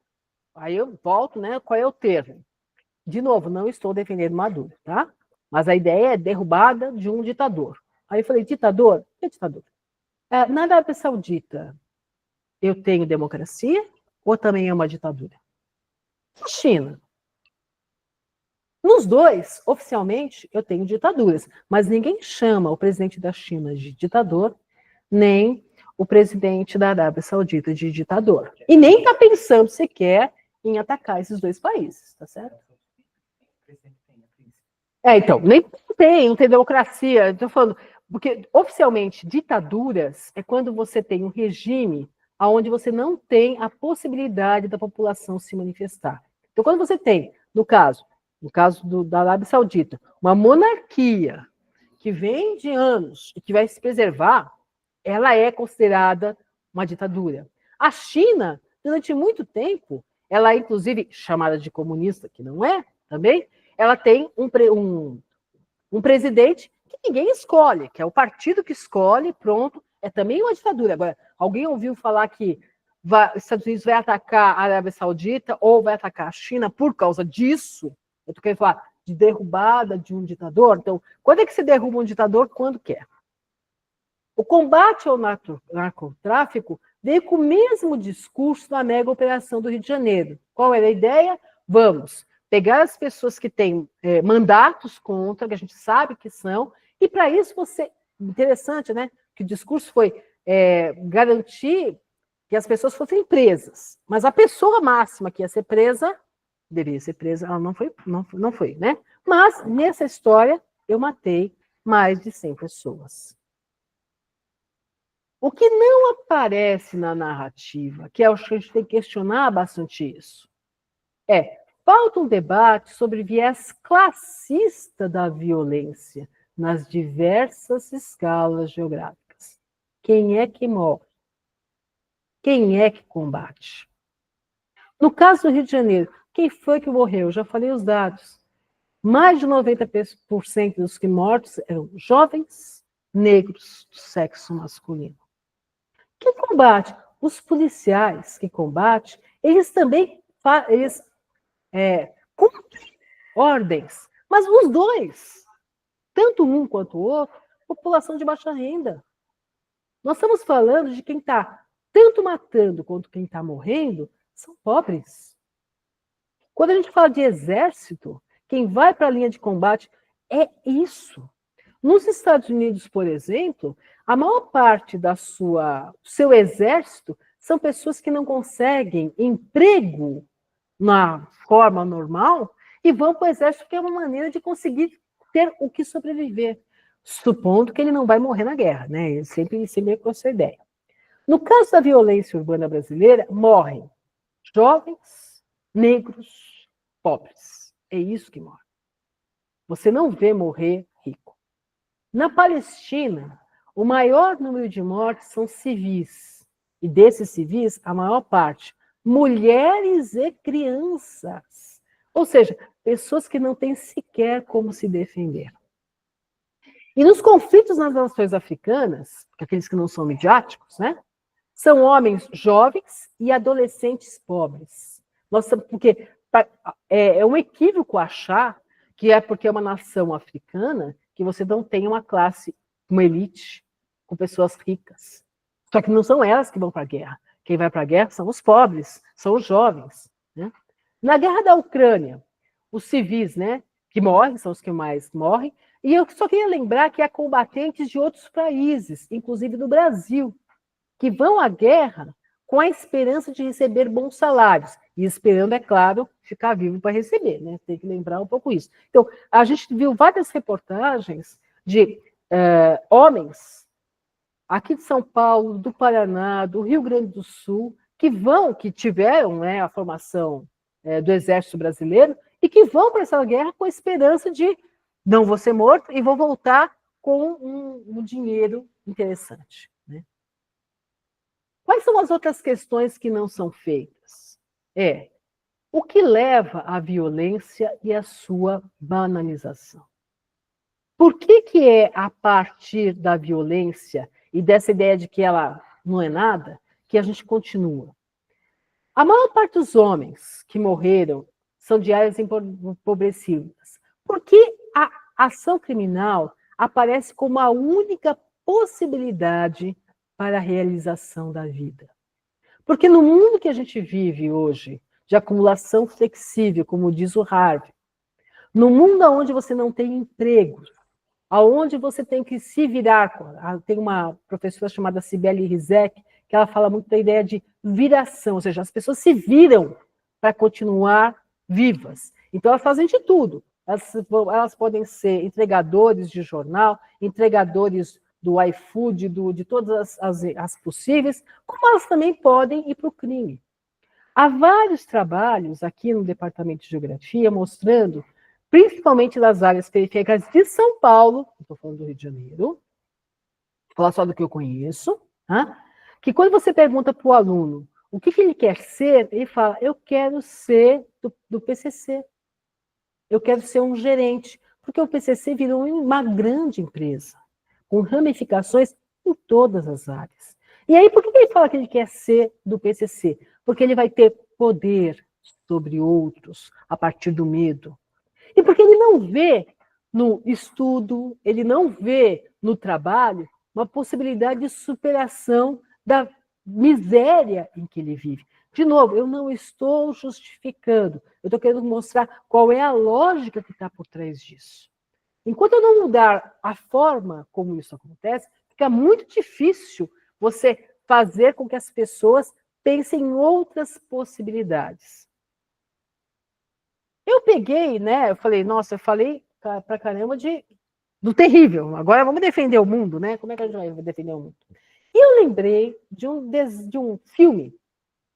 Aí eu volto, né? Qual é o termo? De novo, não estou defendendo Maduro, tá? Mas a ideia é derrubada de um ditador. Aí eu falei, ditador? Que ditador? Na Arábia Saudita, eu tenho democracia ou também é uma ditadura? Na China. Nos dois, oficialmente, eu tenho ditaduras, mas ninguém chama o presidente da China de ditador, nem o presidente da Arábia Saudita de ditador. E nem está pensando sequer em atacar esses dois países, tá certo? Então, nem não tem democracia. Estou falando, porque oficialmente ditaduras é quando você tem um regime onde você não tem a possibilidade da população se manifestar. Então, quando você tem, no caso da Arábia Saudita, uma monarquia que vem de anos e que vai se preservar, ela é considerada uma ditadura. A China, durante muito tempo, ela é inclusive chamada de comunista, que não é, também, ela tem um presidente que ninguém escolhe, que é o partido que escolhe, pronto, é também uma ditadura. Agora, alguém ouviu falar que os Estados Unidos vai atacar a Arábia Saudita ou vai atacar a China por causa disso? Eu estou querendo falar de derrubada de um ditador. Então, quando é que se derruba um ditador? Quando quer. O combate ao narcotráfico veio com o mesmo discurso da mega operação do Rio de Janeiro. Qual era a ideia? Vamos pegar as pessoas que têm mandatos contra, que a gente sabe que são, e para isso você... Interessante, né? Que o discurso foi garantir que as pessoas fossem presas, mas a pessoa máxima que ia ser presa, deveria ser presa, ela não foi, né? Mas, nessa história, eu matei mais de 100 pessoas. O que não aparece na narrativa, que eu acho que a gente tem que questionar bastante isso, falta um debate sobre o viés classista da violência nas diversas escalas geográficas. Quem é que morre? Quem é que combate? No caso do Rio de Janeiro, quem foi que morreu? Eu já falei os dados. Mais de 90% dos que mortos eram jovens negros do sexo masculino. Quem combate? Os policiais que combatem, eles também cumprem ordens, mas os dois, tanto um quanto o outro, população de baixa renda. Nós estamos falando de quem está tanto matando quanto quem está morrendo, são pobres. Quando a gente fala de exército, quem vai para a linha de combate é isso. Nos Estados Unidos, por exemplo, a maior parte do seu exército são pessoas que não conseguem emprego na forma normal e vão para o exército porque é uma maneira de conseguir ter o que sobreviver, supondo que ele não vai morrer na guerra, né? Ele sempre com essa ideia. No caso da violência urbana brasileira, morrem jovens, negros, pobres. É isso que morre. Você não vê morrer rico. Na Palestina, o maior número de mortes são civis. E desses civis, a maior parte, mulheres e crianças. Ou seja, pessoas que não têm sequer como se defender. E nos conflitos nas nações africanas, aqueles que não são midiáticos, né? São homens jovens e adolescentes pobres. Porque é um equívoco achar que é porque é uma nação africana que você não tem uma classe, uma elite, com pessoas ricas. Só que não são elas que vão para a guerra. Quem vai para a guerra são os pobres, são os jovens. Né? Na guerra da Ucrânia, os civis, né, que morrem, são os que mais morrem, e eu só queria lembrar que há combatentes de outros países, inclusive do Brasil, que vão à guerra com a esperança de receber bons salários, e esperando, é claro, ficar vivo para receber, né? Tem que lembrar um pouco isso. Então, a gente viu várias reportagens de homens aqui de São Paulo, do Paraná, do Rio Grande do Sul, que tiveram, né, a formação do Exército Brasileiro e que vão para essa guerra com a esperança de não vou ser morto e vou voltar com um dinheiro interessante. Né? Quais são as outras questões que não são feitas? O que leva à violência e à sua banalização? Por que é a partir da violência e dessa ideia de que ela não é nada, que a gente continua? A maior parte dos homens que morreram são de áreas empobrecidas. Por que a ação criminal aparece como a única possibilidade para a realização da vida? Porque no mundo que a gente vive hoje, de acumulação flexível, como diz o Harvey, no mundo onde você não tem empregos, aonde você tem que se virar. Tem uma professora chamada Cibele Rizek, que ela fala muito da ideia de viração, ou seja, as pessoas se viram para continuar vivas. Então, elas fazem de tudo. Elas podem ser entregadores de jornal, entregadores do iFood, de todas as possíveis, como elas também podem ir para o crime. Há vários trabalhos aqui no Departamento de Geografia mostrando, principalmente nas áreas periféricas de São Paulo, estou falando do Rio de Janeiro, vou falar só do que eu conheço, que quando você pergunta para o aluno o que ele quer ser, ele fala, eu quero ser do PCC, eu quero ser um gerente, porque o PCC virou uma grande empresa, com ramificações em todas as áreas. E aí, por que ele fala que ele quer ser do PCC? Porque ele vai ter poder sobre outros a partir do medo. E porque ele não vê no estudo, ele não vê no trabalho uma possibilidade de superação da miséria em que ele vive. De novo, eu não estou justificando, eu estou querendo mostrar qual é a lógica que está por trás disso. Enquanto eu não mudar a forma como isso acontece, fica muito difícil você fazer com que as pessoas pensem em outras possibilidades. Eu peguei, né? Eu falei, nossa, eu falei pra caramba do terrível. Agora vamos defender o mundo, né? Como é que a gente vai defender o mundo? E eu lembrei de um filme,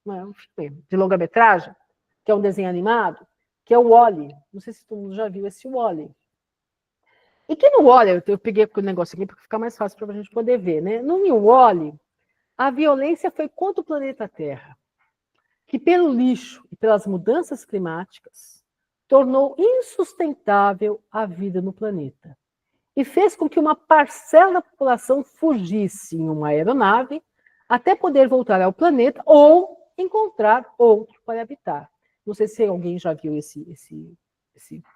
um filme de longa-metragem, que é um desenho animado, que é o Wall-E. Não sei se todo mundo já viu esse Wall-E. E que no Wall-E, eu peguei o negócio aqui para ficar mais fácil para a gente poder ver, né? No Wall-E, a violência foi contra o planeta Terra, que pelo lixo e pelas mudanças climáticas tornou insustentável a vida no planeta e fez com que uma parcela da população fugisse em uma aeronave até poder voltar ao planeta ou encontrar outro para habitar. Não sei se alguém já viu esse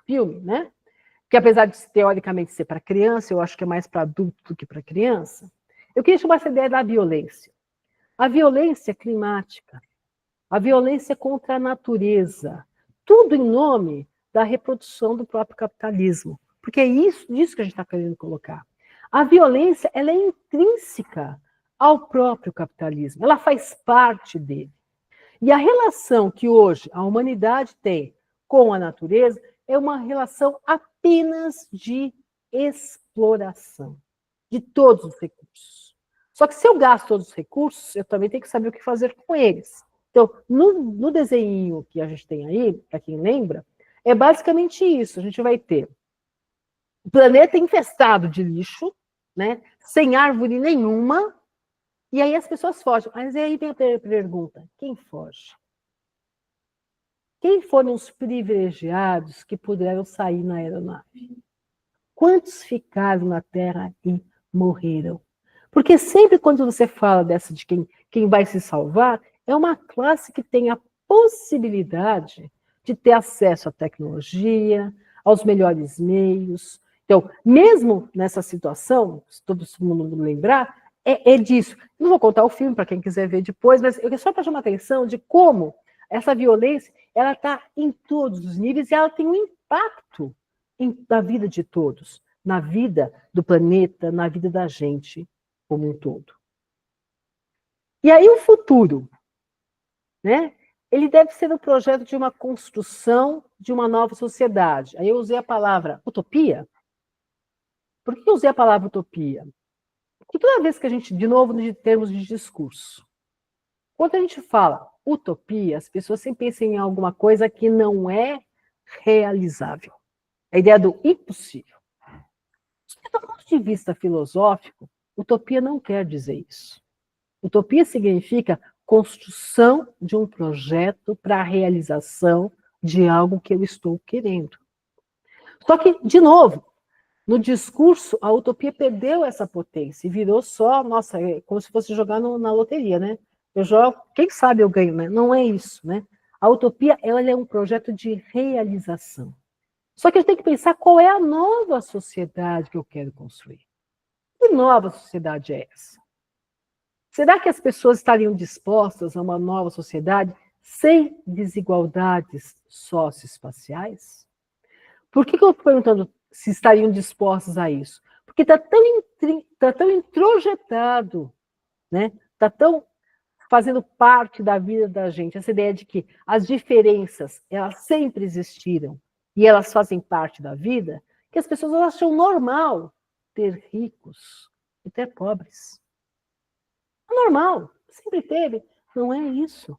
filme, né? Que apesar de teoricamente ser para criança, eu acho que é mais para adulto do que para criança. Eu queria chamar essa ideia da violência. A violência climática, a violência contra a natureza, tudo em nome da reprodução do próprio capitalismo. Porque é disso que a gente está querendo colocar. A violência, ela é intrínseca ao próprio capitalismo. Ela faz parte dele. E a relação que hoje a humanidade tem com a natureza é uma relação apenas de exploração de todos os recursos. Só que se eu gasto todos os recursos, eu também tenho que saber o que fazer com eles. Então, no desenho que a gente tem aí, para quem lembra, é basicamente isso. A gente vai ter o planeta infestado de lixo, né, sem árvore nenhuma, e aí as pessoas fogem. Mas aí vem a pergunta, quem foge? Quem foram os privilegiados que puderam sair na aeronave? Quantos ficaram na Terra e morreram? Porque sempre quando você fala dessa de quem vai se salvar, é uma classe que tem a possibilidade de ter acesso à tecnologia, aos melhores meios. Então, mesmo nessa situação, se todo mundo lembrar, é disso. Não vou contar o filme para quem quiser ver depois, mas é só para chamar a atenção de como essa violência, ela está em todos os níveis e ela tem um impacto na vida de todos, na vida do planeta, na vida da gente como um todo. E aí o futuro, né? Ele deve ser um projeto de uma construção de uma nova sociedade. Aí eu usei a palavra utopia. Por que eu usei a palavra utopia? Porque toda vez que a gente, de novo, em termos de discurso, quando a gente fala utopia, as pessoas sempre pensam em alguma coisa que não é realizável. A ideia do impossível. Do ponto de vista filosófico, utopia não quer dizer isso. Utopia significa construção de um projeto para a realização de algo que eu estou querendo. Só que, de novo, no discurso, a utopia perdeu essa potência e virou só, nossa, como se fosse jogar na loteria, né? Eu jogo, quem sabe eu ganho, né? Não é isso, né? A utopia, ela é um projeto de realização. Só que eu tenho que pensar qual é a nova sociedade que eu quero construir. Que nova sociedade é essa? Será que as pessoas estariam dispostas a uma nova sociedade sem desigualdades socioespaciais? Por que eu estou perguntando se estariam dispostos a isso? Porque está tão introjetado, né? Está tão fazendo parte da vida da gente, essa ideia de que as diferenças, elas sempre existiram e elas fazem parte da vida, que as pessoas acham normal ter ricos e ter pobres. É normal, sempre teve. Não é isso.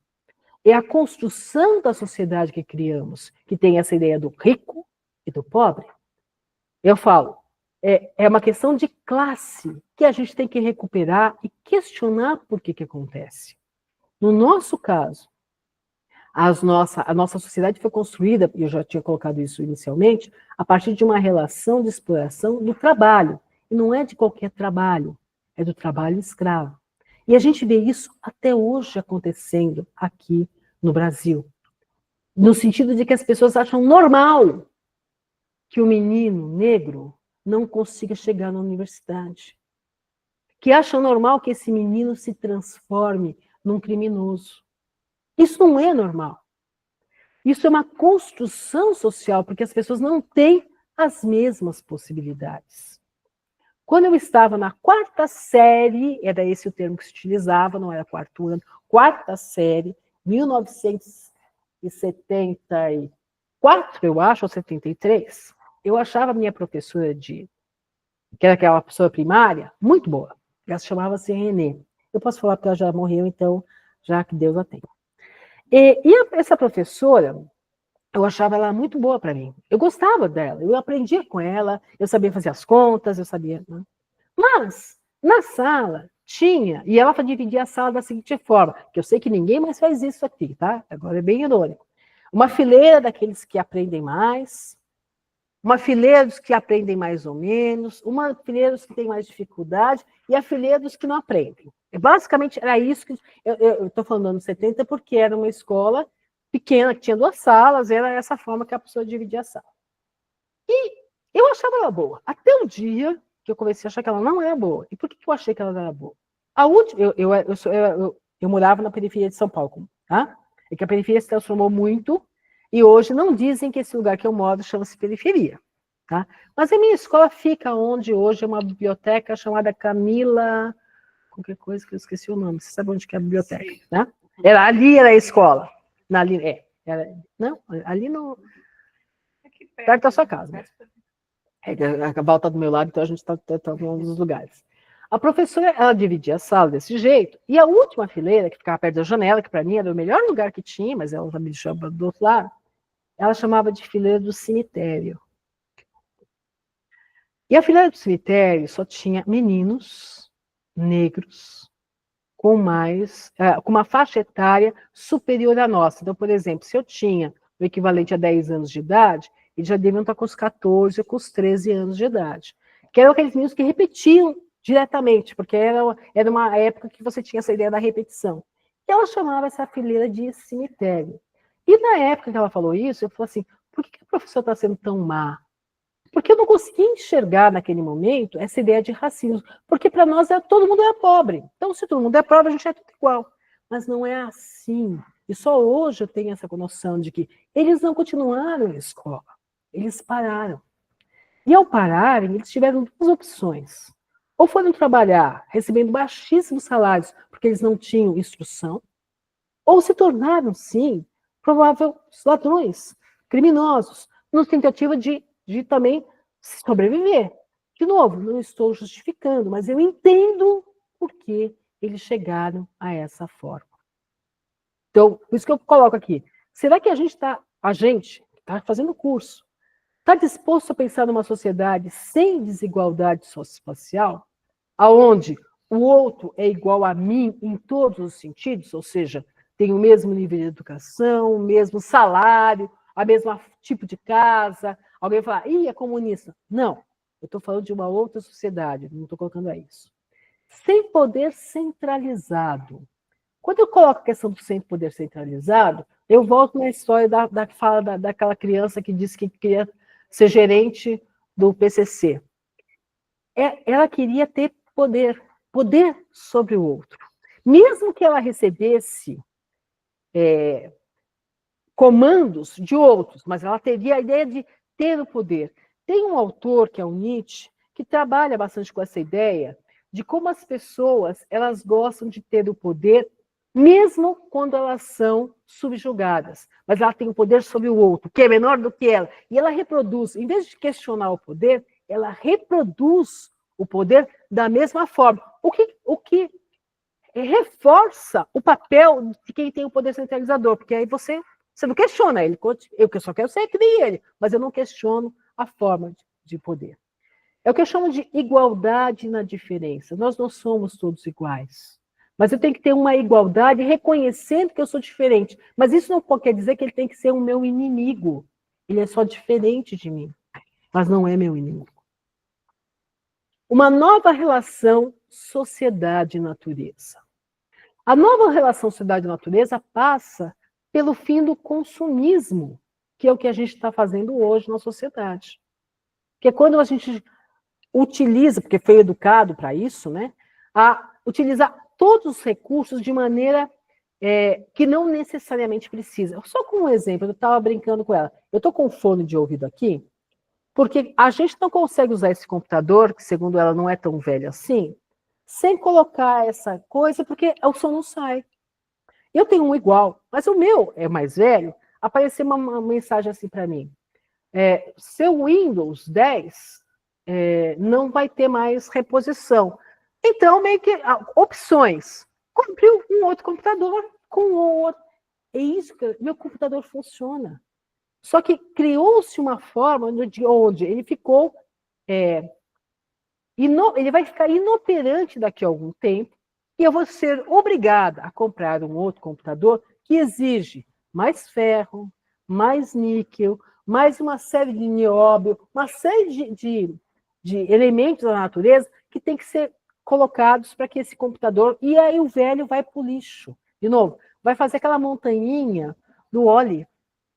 É a construção da sociedade que criamos, que tem essa ideia do rico e do pobre. Eu falo, é uma questão de classe que a gente tem que recuperar e questionar por que acontece. No nosso caso, a nossa sociedade foi construída, e eu já tinha colocado isso inicialmente, a partir de uma relação de exploração do trabalho. E não é de qualquer trabalho, é do trabalho escravo. E a gente vê isso até hoje acontecendo aqui no Brasil. No sentido de que as pessoas acham normal que o menino negro não consiga chegar na universidade. Que acham normal que esse menino se transforme num criminoso. Isso não é normal. Isso é uma construção social, porque as pessoas não têm as mesmas possibilidades. Quando eu estava na 4ª série, era esse o termo que se utilizava, não era 4º ano, 4ª série, 1974, eu acho, ou 73, eu achava a minha professora que era aquela professora primária, muito boa. Ela chamava-se Renê. Eu posso falar porque ela já morreu, então, já que Deus a tem. Essa professora, eu achava ela muito boa para mim. Eu gostava dela, eu aprendia com ela, eu sabia fazer as contas, eu sabia... Né? Mas, na sala, tinha... E ela dividia a sala da seguinte forma, que eu sei que ninguém mais faz isso aqui, tá? Agora é bem irônico. Uma fileira daqueles que aprendem mais, uma fileira dos que aprendem mais ou menos, uma fileira dos que têm mais dificuldade e a fileira dos que não aprendem. Basicamente, era isso que... Eu estou falando anos 70 porque era uma escola pequena, que tinha 2 salas, era essa forma que a pessoa dividia a sala. E eu achava ela boa, até o dia que eu comecei a achar que ela não era boa. E por que eu achei que ela não era boa? Eu morava na periferia de São Paulo, tá? É que a periferia se transformou muito, e hoje não dizem que esse lugar que eu moro chama-se periferia, tá? Mas a minha escola fica onde hoje é uma biblioteca chamada Camila... Qualquer coisa que eu esqueci o nome. Você sabe onde que é a biblioteca, né? Ali era a escola. Não, ali no... perto da sua casa. Né? A volta do meu lado, então a gente está em um dos lugares. A professora, ela dividia a sala desse jeito, e a última fileira, que ficava perto da janela, que para mim era o melhor lugar que tinha, mas ela me chamava do outro lado, ela chamava de fileira do cemitério. E a fileira do cemitério só tinha meninos negros com uma faixa etária superior à nossa. Então, por exemplo, se eu tinha o equivalente a 10 anos de idade, eles já deviam estar com os 14 ou com os 13 anos de idade. Que eram aqueles meninos que repetiam diretamente, porque era uma época que você tinha essa ideia da repetição. E ela chamava essa fileira de cemitério. E na época que ela falou isso, eu falei assim, por que a professora está sendo tão má? Porque eu não conseguia enxergar naquele momento essa ideia de racismo. Porque para nós todo mundo é pobre. Então, se todo mundo é pobre, a gente é tudo igual. Mas não é assim E só hoje eu tenho essa noção de que eles não continuaram na escola, eles pararam. E ao pararem, eles tiveram duas opções. Ou foram trabalhar recebendo baixíssimos salários, porque eles não tinham instrução, ou se tornaram, sim, prováveis ladrões, criminosos, na tentativa de também sobreviver. De novo, não estou justificando, mas eu entendo por que eles chegaram a essa forma. Então, por isso que eu coloco aqui. Será que a gente está fazendo curso, está disposto a pensar numa sociedade sem desigualdade socioespacial, aonde o outro é igual a mim em todos os sentidos, ou seja, tem o mesmo nível de educação, o mesmo salário, a mesma tipo de casa? Alguém vai falar, é comunista. Não, eu estou falando de uma outra sociedade, não estou colocando isso. Sem poder centralizado. Quando eu coloco a questão do sem poder centralizado, eu volto na história da fala daquela criança que disse que queria ser gerente do PCC. Ela queria ter poder sobre o outro. Mesmo que ela recebesse comandos de outros, mas ela teria a ideia de ter o poder. Tem um autor, que é o Nietzsche, que trabalha bastante com essa ideia de como as pessoas elas gostam de ter o poder, mesmo quando elas são subjugadas. Mas ela tem o poder sobre o outro, que é menor do que ela. E ela reproduz, em vez de questionar o poder, ela reproduz o poder da mesma forma. O que reforça o papel de quem tem o poder centralizador, porque aí você não questiona ele, eu só quero ser que nem ele, mas eu não questiono a forma de poder. É o que eu chamo de igualdade na diferença. Nós não somos todos iguais, mas eu tenho que ter uma igualdade reconhecendo que eu sou diferente, mas isso não quer dizer que ele tem que ser o meu inimigo, ele é só diferente de mim, mas não é meu inimigo. Uma nova relação sociedade-natureza. A nova relação sociedade-natureza passa pelo fim do consumismo, que é o que a gente está fazendo hoje na sociedade. Que é quando a gente utiliza, porque foi educado para isso, né, a utilizar todos os recursos de maneira que não necessariamente precisa. Só com um exemplo, eu estava brincando com ela. Eu estou com fone de ouvido aqui, porque a gente não consegue usar esse computador, que segundo ela não é tão velho assim, sem colocar essa coisa, porque o som não sai. Eu tenho um igual, mas o meu é mais velho. Apareceu uma mensagem assim para mim. Seu Windows 10 não vai ter mais reposição. Então, meio que opções. Comprei um outro computador com o outro. É isso que meu computador funciona. Só que criou-se uma forma de onde ele ficou... ele vai ficar inoperante daqui a algum tempo, e eu vou ser obrigada a comprar um outro computador que exige mais ferro, mais níquel, mais uma série de nióbio, uma série de elementos da natureza que tem que ser colocados para que esse computador... E aí o velho vai para o lixo. De novo, vai fazer aquela montanhinha do óleo,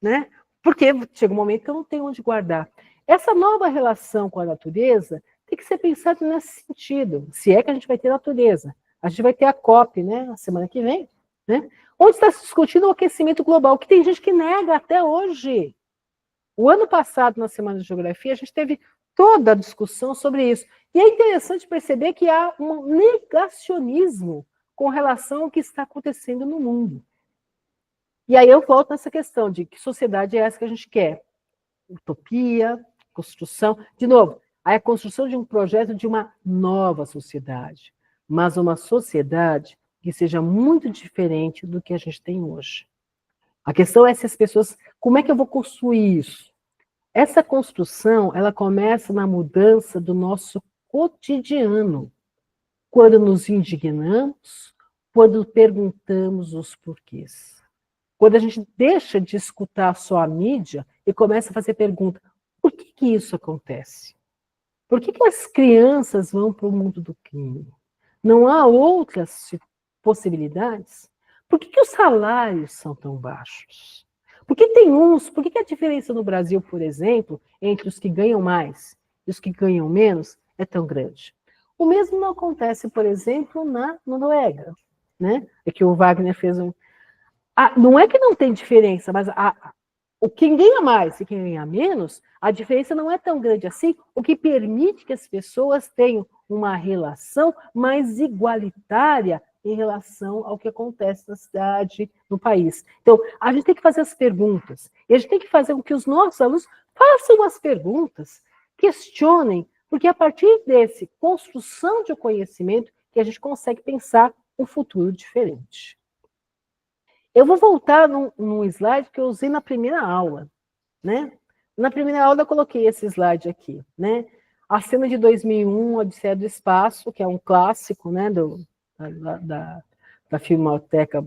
né? Porque chega um momento que eu não tenho onde guardar. Essa nova relação com a natureza tem que ser pensado nesse sentido. Se é que a gente vai ter natureza. A gente vai ter a COP, né, na semana que vem, né, onde está se discutindo o aquecimento global, que tem gente que nega até hoje. O ano passado, na Semana de Geografia, a gente teve toda a discussão sobre isso. E é interessante perceber que há um negacionismo com relação ao que está acontecendo no mundo. E aí eu volto nessa questão de que sociedade é essa que a gente quer. Utopia, construção. De novo, aí a construção de um projeto de uma nova sociedade, mas uma sociedade que seja muito diferente do que a gente tem hoje. A questão é se as pessoas... Como é que eu vou construir isso? Essa construção, ela começa na mudança do nosso cotidiano. Quando nos indignamos, quando perguntamos os porquês. Quando a gente deixa de escutar só a mídia e começa a fazer pergunta, por que isso acontece? Por que as crianças vão para o mundo do crime? Não há outras possibilidades? Por que os salários são tão baixos? Por que a diferença no Brasil, por exemplo, entre os que ganham mais e os que ganham menos é tão grande? O mesmo não acontece, por exemplo, na Noruega, né? É que o Wagner fez não é que não tem diferença, mas quem ganha mais e quem ganha menos, a diferença não é tão grande assim, o que permite que as pessoas tenham uma relação mais igualitária em relação ao que acontece na cidade, no país. Então, a gente tem que fazer as perguntas, e a gente tem que fazer com que os nossos alunos façam as perguntas, questionem, porque a partir desse construção de conhecimento que a gente consegue pensar um futuro diferente. Eu vou voltar num slide que eu usei na primeira aula, né? Na primeira aula eu coloquei esse slide aqui, né? A cena de 2001, Odisseia do Espaço, que é um clássico, né, da Filmoteca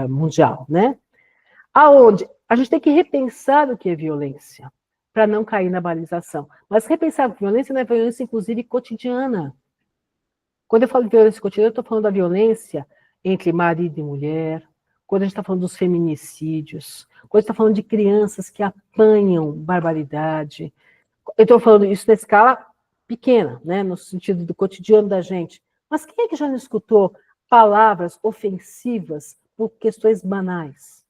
Mundial, né? Aonde a gente tem que repensar o que é violência, para não cair na banalização. Mas repensar a violência não é violência, inclusive, cotidiana. Quando eu falo de violência cotidiana, eu estou falando da violência entre marido e mulher, quando a gente está falando dos feminicídios, quando a gente está falando de crianças que apanham barbaridade. Eu estou falando isso na escala pequena, né, no sentido do cotidiano da gente. Mas quem é que já não escutou palavras ofensivas por questões banais?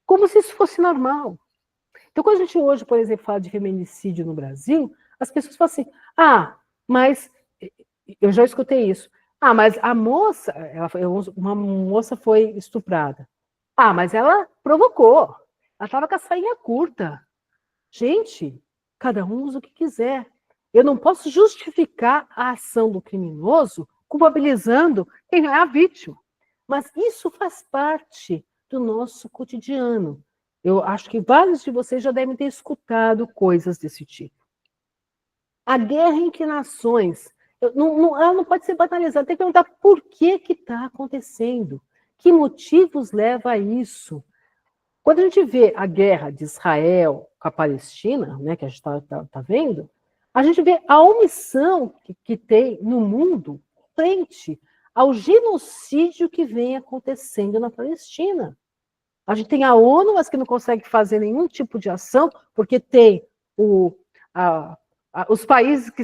Como se isso fosse normal. Então, quando a gente hoje, por exemplo, fala de feminicídio no Brasil, as pessoas falam assim, mas eu já escutei isso. Mas a moça, uma moça foi estuprada. Mas ela provocou. Ela estava com a sainha curta. Gente, cada um usa o que quiser. Eu não posso justificar a ação do criminoso culpabilizando quem é a vítima. Mas isso faz parte do nosso cotidiano. Eu acho que vários de vocês já devem ter escutado coisas desse tipo. A guerra entre nações, ela não pode ser banalizada. Tem que perguntar por que está acontecendo. Que motivos leva a isso? Quando a gente vê a guerra de Israel com a Palestina, né, que a gente está vendo, a gente vê a omissão que tem no mundo frente ao genocídio que vem acontecendo na Palestina. A gente tem a ONU, mas que não consegue fazer nenhum tipo de ação, porque tem os países que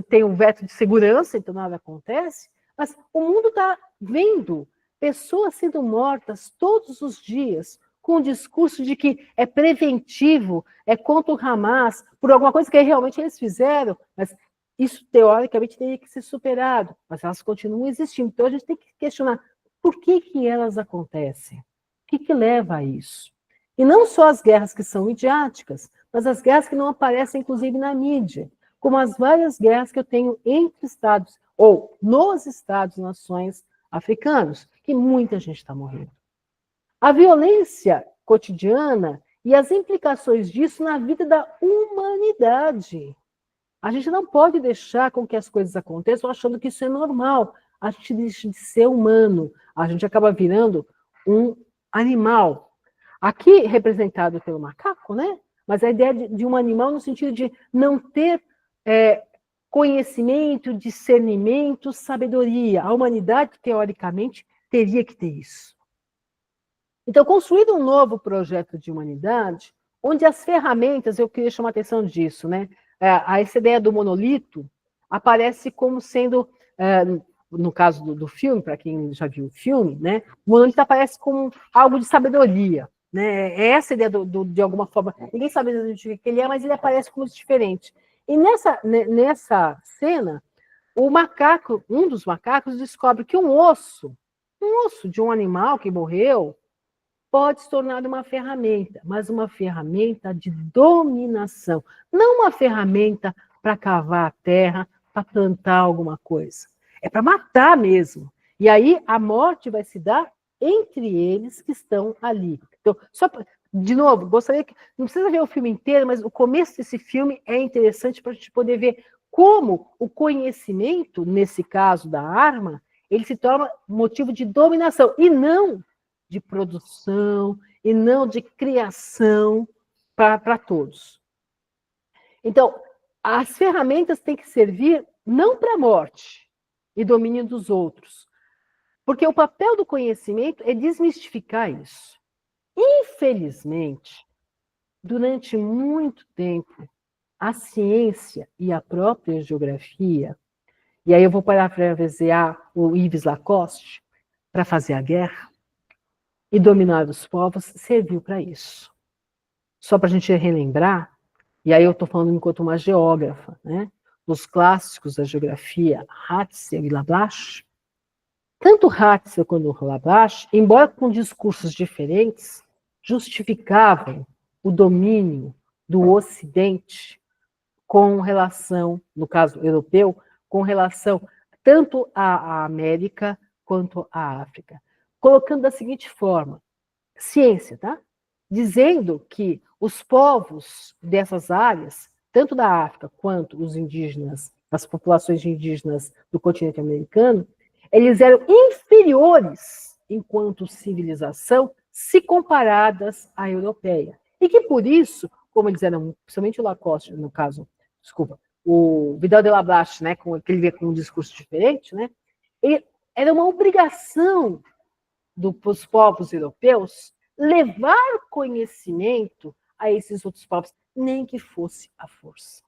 têm um veto de segurança, então nada acontece, mas o mundo está vendo pessoas sendo mortas todos os dias, com o discurso de que é preventivo, é contra o Hamas, por alguma coisa que realmente eles fizeram, mas isso teoricamente teria que ser superado, mas elas continuam existindo. Então a gente tem que questionar por que elas acontecem, o que leva a isso. E não só as guerras que são midiáticas, mas as guerras que não aparecem, inclusive, na mídia, como as várias guerras que eu tenho entre estados, ou nos estados-nações africanos, que muita gente está morrendo. A violência cotidiana e as implicações disso na vida da humanidade. A gente não pode deixar com que as coisas aconteçam achando que isso é normal. A gente deixa de ser humano. A gente acaba virando um animal. Aqui representado pelo macaco, né? Mas a ideia de um animal no sentido de não ter conhecimento, discernimento, sabedoria. A humanidade, teoricamente, teria que ter isso. Então, construir um novo projeto de humanidade, onde as ferramentas, eu queria chamar a atenção disso, né? Essa ideia do monolito aparece como sendo, no caso do filme, para quem já viu o filme, né? O monolito aparece como algo de sabedoria, né? É essa ideia de alguma forma, ninguém sabe exatamente o que ele é, mas ele aparece como diferente. E nessa cena, o macaco, um dos macacos, descobre que um osso de um animal que morreu, pode se tornar uma ferramenta, mas uma ferramenta de dominação, não uma ferramenta para cavar a terra, para plantar alguma coisa. É para matar mesmo. E aí a morte vai se dar entre eles que estão ali. Então, de novo, gostaria que... Não precisa ver o filme inteiro, mas o começo desse filme é interessante para a gente poder ver como o conhecimento, nesse caso da arma, ele se torna motivo de dominação, e não de produção, e não de criação para todos. Então, as ferramentas têm que servir não para a morte e domínio dos outros, porque o papel do conhecimento é desmistificar isso. Infelizmente, durante muito tempo, a ciência e a própria geografia, e aí eu vou parafrasear o Yves Lacoste para fazer a guerra, e dominar os povos serviu para isso. Só para a gente relembrar, e aí eu estou falando enquanto uma geógrafa, né? Os clássicos da geografia, Ratzinger e Lablache, tanto Ratzinger quanto Lablache, embora com discursos diferentes, justificavam o domínio do Ocidente com relação, no caso europeu, com relação tanto à América quanto à África. Colocando da seguinte forma, ciência, tá? Dizendo que os povos dessas áreas, tanto da África quanto os indígenas, as populações indígenas do continente americano, eles eram inferiores enquanto civilização se comparadas à europeia. E que por isso, como eles eram, principalmente o Lacoste, no caso, desculpa, o Vidal de Lablache, né, que ele via com um discurso diferente, né, era uma obrigação dos povos europeus levar conhecimento a esses outros povos, nem que fosse à força.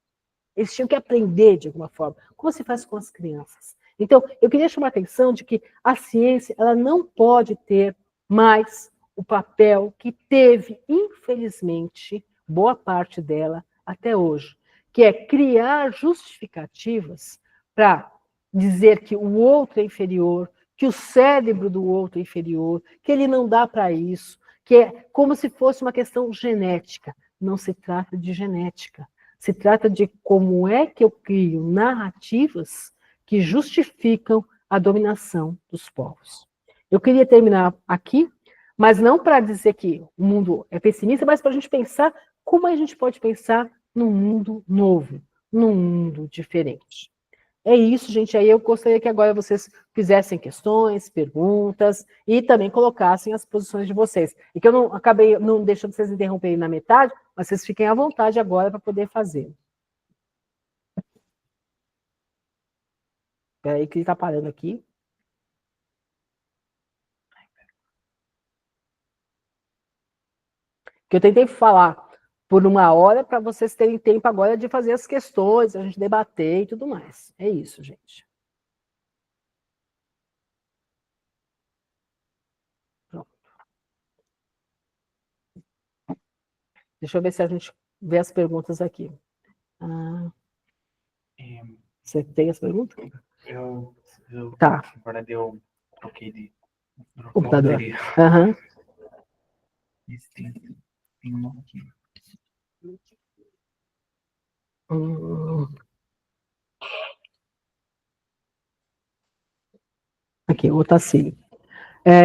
Eles tinham que aprender de alguma forma, como se faz com as crianças. Então, eu queria chamar a atenção de que a ciência ela não pode ter mais o papel que teve, infelizmente, boa parte dela até hoje, que é criar justificativas para dizer que o outro é inferior, que o cérebro do outro é inferior, que ele não dá para isso, que é como se fosse uma questão genética. Não se trata de genética. Se trata de como é que eu crio narrativas que justificam a dominação dos povos. Eu queria terminar aqui, mas não para dizer que o mundo é pessimista, mas para a gente pensar como a gente pode pensar num mundo novo, num mundo diferente. É isso, gente. Aí eu gostaria que agora vocês fizessem questões, perguntas e também colocassem as posições de vocês. E que eu não acabei não deixando vocês interromperem na metade, mas vocês fiquem à vontade agora para poder fazer. Espera aí que ele está parando aqui. Que eu tentei falar por 1 hora para vocês terem tempo agora de fazer as questões, a gente debater e tudo mais. É isso, gente. Pronto. Deixa eu ver se a gente vê as perguntas aqui. Você tem as perguntas? Tá. Agora eu troquei de Computador. bateria. Aham. Tem uma aqui. Aqui, o Otacílio.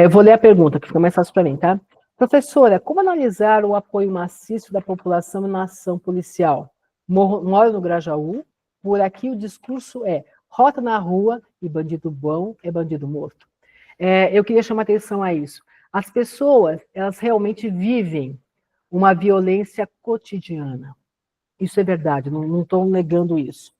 Eu vou ler a pergunta, que fica mais fácil para mim, tá? Professora, como analisar o apoio maciço da população na ação policial? Moro no Grajaú, por aqui o discurso é rota na rua e bandido bom é bandido morto. Eu queria chamar atenção a isso. As pessoas, elas realmente vivem uma violência cotidiana. Isso é verdade, não estou negando isso.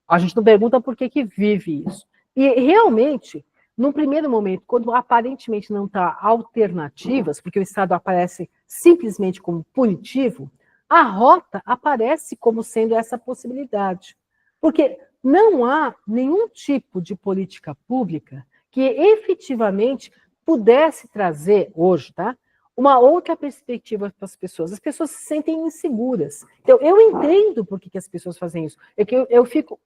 A gente não pergunta por que vive isso. E realmente, num primeiro momento, quando aparentemente não está alternativas, porque o Estado aparece simplesmente como punitivo, a rota aparece como sendo essa possibilidade. Porque não há nenhum tipo de política pública que efetivamente pudesse trazer, hoje, tá? Uma outra perspectiva para as pessoas. As pessoas se sentem inseguras. Então, eu entendo por que as pessoas fazem isso. É que eu fico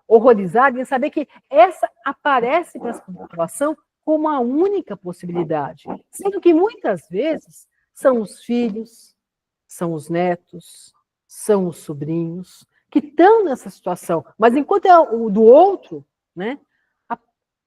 horrorizada em saber que essa aparece para a população como a única possibilidade. Sendo que muitas vezes são os filhos, são os netos, são os sobrinhos que estão nessa situação. Mas enquanto é o do outro, né,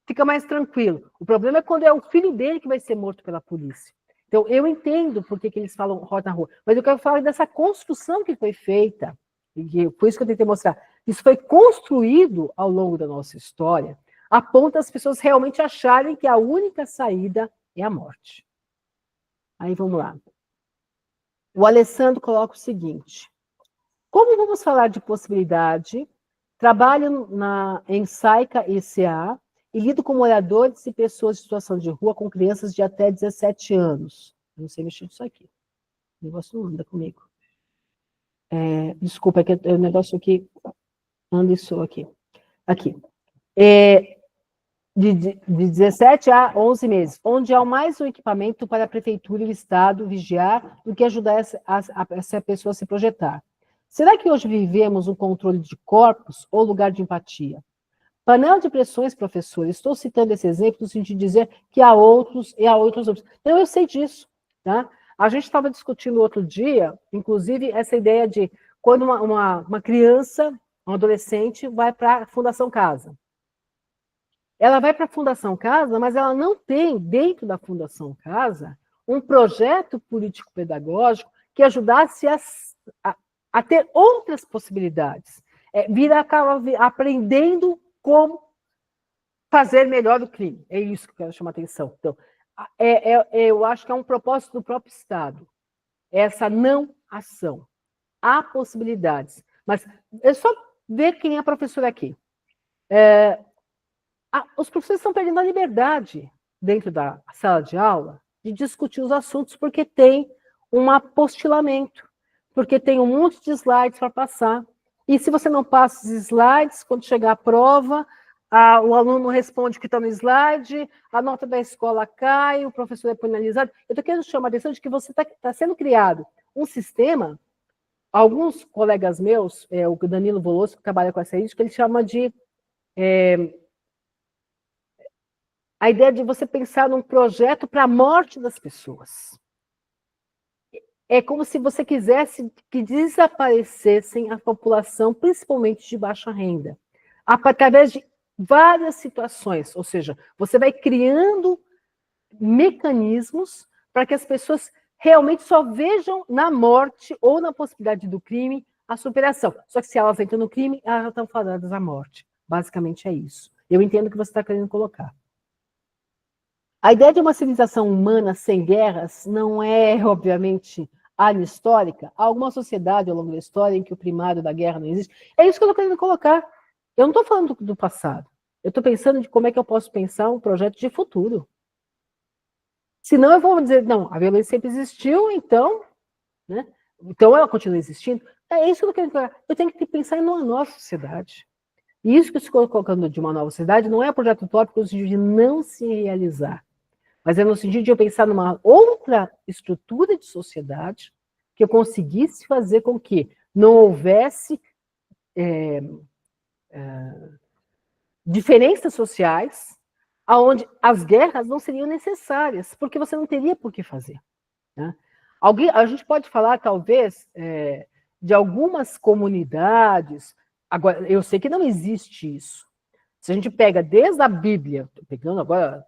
fica mais tranquilo. O problema é quando é o filho dele que vai ser morto pela polícia. Então, eu entendo por que eles falam rota na rua, mas eu quero falar dessa construção que foi feita, e por isso que eu tentei mostrar. Isso foi construído ao longo da nossa história, a ponto das pessoas realmente acharem que a única saída é a morte. Aí, vamos lá. O Alessandro coloca o seguinte: como vamos falar de possibilidade? Trabalho em SAICA ECA, e lido com moradores e pessoas em situação de rua com crianças de até 17 anos. Eu não sei mexer nisso aqui. O negócio não anda comigo. Desculpa, é que o negócio aqui anda e soa aqui. Aqui. de 17 a 11 meses, onde há mais um equipamento para a prefeitura e o Estado vigiar do que ajudar essa pessoa a se projetar. Será que hoje vivemos um controle de corpos ou lugar de empatia? Panela de pressões, professor, estou citando esse exemplo no sentido de dizer que há outros e há outros. Então, eu sei disso, tá? A gente estava discutindo outro dia, inclusive, essa ideia de quando uma criança, um adolescente, vai para a Fundação Casa. Ela vai para a Fundação Casa, mas ela não tem, dentro da Fundação Casa, um projeto político-pedagógico que ajudasse a ter outras possibilidades. Acaba aprendendo como fazer melhor o crime. É isso que eu quero chamar a atenção. Então, eu acho que é um propósito do próprio Estado, essa não ação. Há possibilidades, mas é só ver quem é professor aqui. Os professores estão perdendo a liberdade dentro da sala de aula de discutir os assuntos porque tem um apostilamento, porque tem um monte de slides para passar. E se você não passa os slides, quando chegar a prova, o aluno responde o que está no slide, a nota da escola cai, o professor é penalizado. Eu estou querendo chamar a atenção de que você está sendo criado um sistema. Alguns colegas meus, o Danilo Veloso, que trabalha com essa isca, ele chama de a ideia de você pensar num projeto para a morte das pessoas. É como se você quisesse que desaparecessem a população, principalmente de baixa renda, através de várias situações. Ou seja, você vai criando mecanismos para que as pessoas realmente só vejam na morte ou na possibilidade do crime a superação. Só que se elas entram no crime, elas já estão fadadas à morte. Basicamente é isso. Eu entendo o que você está querendo colocar. A ideia de uma civilização humana sem guerras não é, obviamente, anistórica. Há alguma sociedade ao longo da história em que o primário da guerra não existe. É isso que eu estou querendo colocar. Eu não estou falando do passado. Eu estou pensando de como é que eu posso pensar um projeto de futuro. Senão eu vou dizer, não, a violência sempre existiu, então, né? Então ela continua existindo. É isso que eu quero colocar. Eu tenho que pensar em uma nova sociedade. E isso que eu estou colocando de uma nova sociedade não é projeto utópico no sentido de não se realizar, mas é no sentido de eu pensar numa outra estrutura de sociedade que eu conseguisse fazer com que não houvesse diferenças sociais, onde as guerras não seriam necessárias, porque você não teria por que fazer. Né? A gente pode falar, talvez, de algumas comunidades. Agora, eu sei que não existe isso. Se a gente pega desde a Bíblia, pegando agora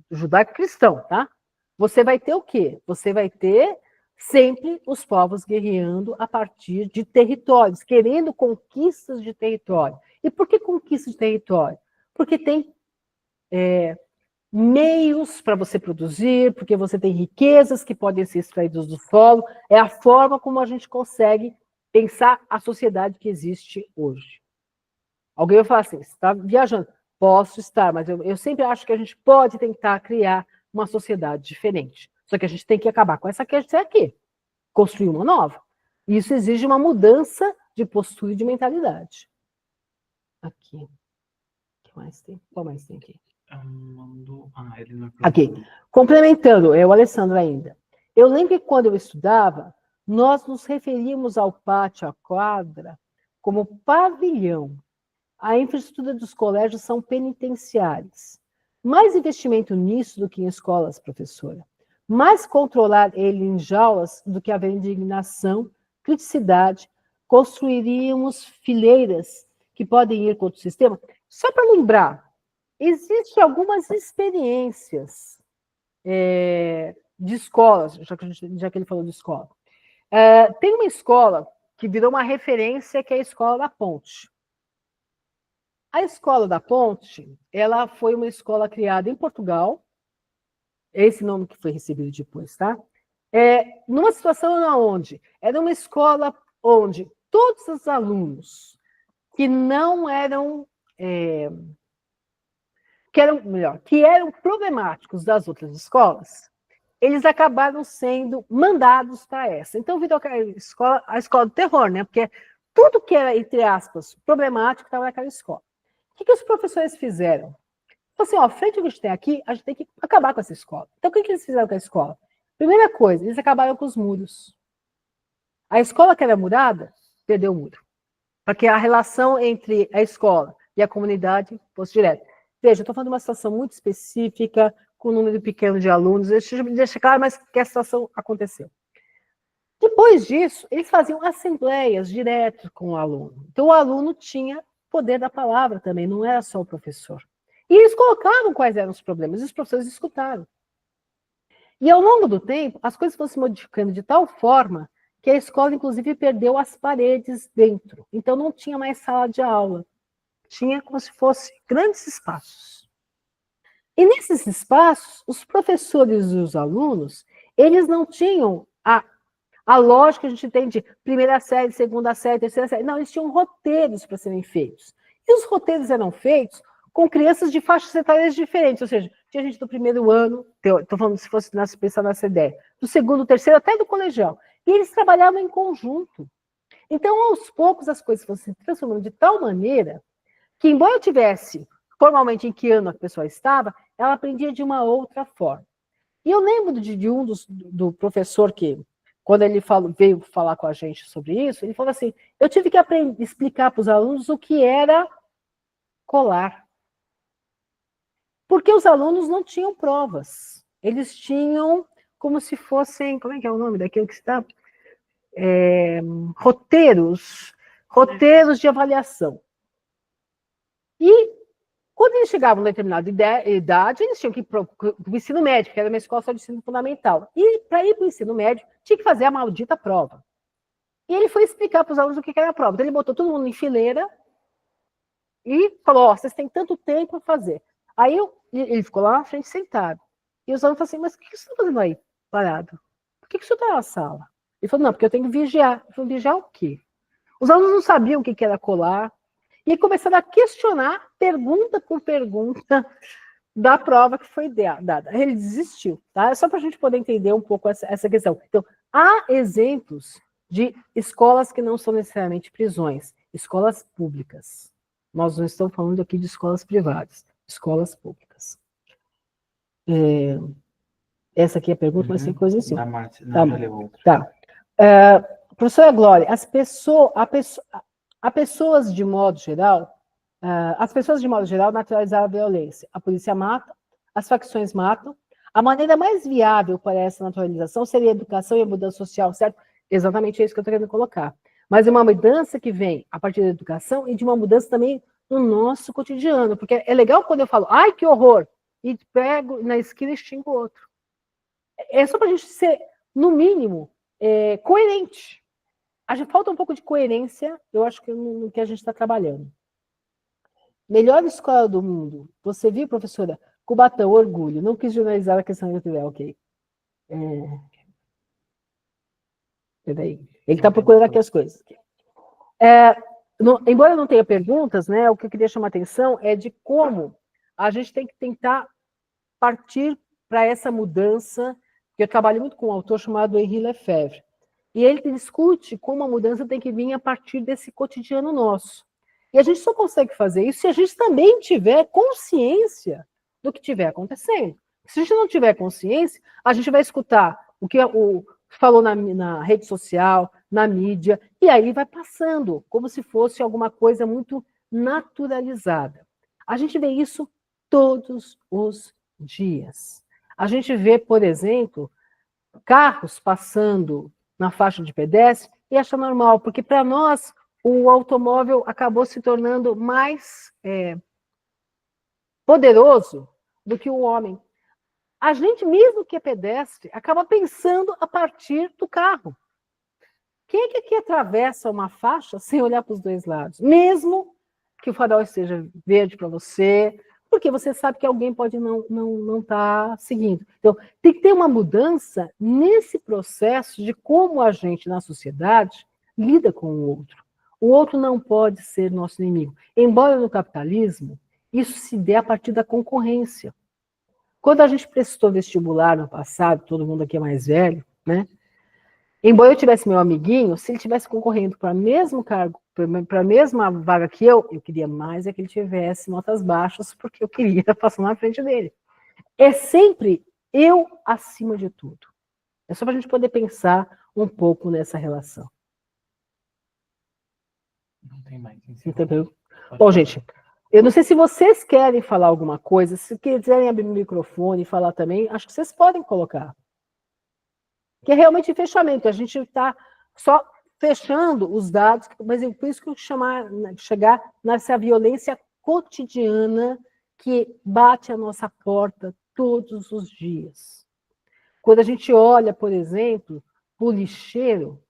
judaico-cristão, tá? Você vai ter o quê? Você vai ter sempre os povos guerreando a partir de territórios, querendo conquistas de território. E por que conquista de território? Porque tem meios para você produzir, porque você tem riquezas que podem ser extraídas do solo. É a forma como a gente consegue pensar a sociedade que existe hoje. Alguém vai falar assim, você está viajando. Posso estar, mas eu sempre acho que a gente pode tentar criar uma sociedade diferente. Só que a gente tem que acabar com essa que é aqui, construir uma nova. E isso exige uma mudança de postura e de mentalidade. Aqui. O que mais tem? Qual mais tem aqui? Aqui. Complementando, o Alessandro ainda. Eu lembro que quando eu estudava, nós nos referíamos ao pátio, à quadra, como pavilhão. A infraestrutura dos colégios são penitenciárias. Mais investimento nisso do que em escolas, professora. Mais controlar ele em jaulas do que haver indignação, criticidade. Construiríamos fileiras que podem ir contra o sistema. Só para lembrar, existem algumas experiências de escolas, já que ele falou de escola. Tem uma escola que virou uma referência, que é a Escola da Ponte. A Escola da Ponte, ela foi uma escola criada em Portugal, esse nome que foi recebido depois, tá? Numa situação onde era uma escola onde todos os alunos que não eram, que eram problemáticos das outras escolas, eles acabaram sendo mandados para essa. Então, virou a escola do terror, né? Porque tudo que era, entre aspas, problemático estava naquela escola. O que os professores fizeram? Então, assim, ó, frente ao que a gente tem aqui, a gente tem que acabar com essa escola. Então, o que eles fizeram com a escola? Primeira coisa, eles acabaram com os muros. A escola que era murada, perdeu o muro. Para que a relação entre a escola e a comunidade fosse direta. Veja, eu estou falando de uma situação muito específica, com um número pequeno de alunos, deixa claro, mas que a situação aconteceu. Depois disso, eles faziam assembleias direto com o aluno. Então, o aluno tinha poder da palavra também, não era só o professor. E eles colocavam quais eram os problemas, e os professores escutaram. E ao longo do tempo, as coisas foram se modificando de tal forma que a escola, inclusive, perdeu as paredes dentro. Então, não tinha mais sala de aula. Tinha como se fosse grandes espaços. E nesses espaços, os professores e os alunos, eles não tinham a lógica que a gente tem de primeira série, segunda série, terceira série. Não, eles tinham roteiros para serem feitos. E os roteiros eram feitos com crianças de faixas etárias diferentes, ou seja, tinha gente do primeiro ano, estou falando se fosse pensar nessa ideia, do segundo, terceiro, até do colegial. E eles trabalhavam em conjunto. Então, aos poucos, as coisas foram se transformando de tal maneira que, embora eu tivesse formalmente em que ano a pessoa estava, ela aprendia de uma outra forma. E eu lembro de um do professor que, quando ele veio falar com a gente sobre isso, ele falou assim, eu tive que explicar para os alunos o que era colar. Porque os alunos não tinham provas. Eles tinham como se fossem, como é que é o nome daquilo que está? Roteiros de avaliação. E quando eles chegavam a determinada idade, eles tinham que ir para o ensino médio, que era uma escola só de ensino fundamental. E para ir para o ensino médio, tinha que fazer a maldita prova. E ele foi explicar para os alunos o que era a prova. Então ele botou todo mundo em fileira e falou, ó, vocês têm tanto tempo para fazer. Aí ele ficou lá na frente sentado. E os alunos falaram assim, mas o que você está fazendo aí, parado? Por que você está na sala? Ele falou, não, porque eu tenho que vigiar. Eu falei, vigiar o quê? Os alunos não sabiam o que era colar. E começaram a questionar, pergunta por pergunta, da prova que foi dada. Ele desistiu, tá? É só para a gente poder entender um pouco essa questão. Então, há exemplos de escolas que não são necessariamente prisões, escolas públicas. Nós não estamos falando aqui de escolas privadas, escolas públicas. Essa aqui é a pergunta, mas tem coisa assim. Tá. Professora Glória, as pessoas de modo geral, naturalizaram a violência. A polícia mata, as facções matam. A maneira mais viável para essa naturalização seria a educação e a mudança social, certo? Exatamente isso que eu estou querendo colocar. Mas é uma mudança que vem a partir da educação e de uma mudança também no nosso cotidiano. Porque é legal quando eu falo, ai, que horror, e pego na esquina e xingo o outro. É só para a gente ser, no mínimo, coerente. Falta um pouco de coerência, eu acho que no que a gente está trabalhando. Melhor escola do mundo. Você viu, professora? Cubatão, orgulho. Não quis jornalizar a questão de ok. Peraí. Ele está procurando aqui as coisas. Embora eu não tenha perguntas, né, o que eu queria chamar a atenção é de como a gente tem que tentar partir para essa mudança, que eu trabalho muito com um autor chamado Henri Lefebvre. E ele discute como a mudança tem que vir a partir desse cotidiano nosso. E a gente só consegue fazer isso se a gente também tiver consciência do que estiver acontecendo. Se a gente não tiver consciência, a gente vai escutar o que falou na rede social, na mídia, e aí vai passando, como se fosse alguma coisa muito naturalizada. A gente vê isso todos os dias. A gente vê, por exemplo, carros passando na faixa de pedestre e acha normal, porque para nós o automóvel acabou se tornando mais poderoso do que o homem. A gente, mesmo que é pedestre, acaba pensando a partir do carro. Quem é que aqui atravessa uma faixa sem olhar para os dois lados? Mesmo que o farol esteja verde para você, porque você sabe que alguém pode não estar seguindo. Então, tem que ter uma mudança nesse processo de como a gente, na sociedade, lida com o outro. O outro não pode ser nosso inimigo. Embora no capitalismo, isso se dê a partir da concorrência. Quando a gente prestou vestibular no passado, todo mundo aqui é mais velho, né? Embora eu tivesse meu amiguinho, se ele tivesse concorrendo para o mesmo cargo, para a mesma vaga que eu queria mais é que ele tivesse notas baixas, porque eu queria passar na frente dele. É sempre eu acima de tudo. É só para a gente poder pensar um pouco nessa relação. Não tem mais. Entendeu? Bom, gente, eu não sei se vocês querem falar alguma coisa, se quiserem abrir o microfone e falar também, acho que vocês podem colocar. Que é realmente fechamento, a gente está só fechando os dados, mas é por isso que eu chegar nessa violência cotidiana que bate a nossa porta todos os dias. Quando a gente olha, por exemplo, para o lixeiro,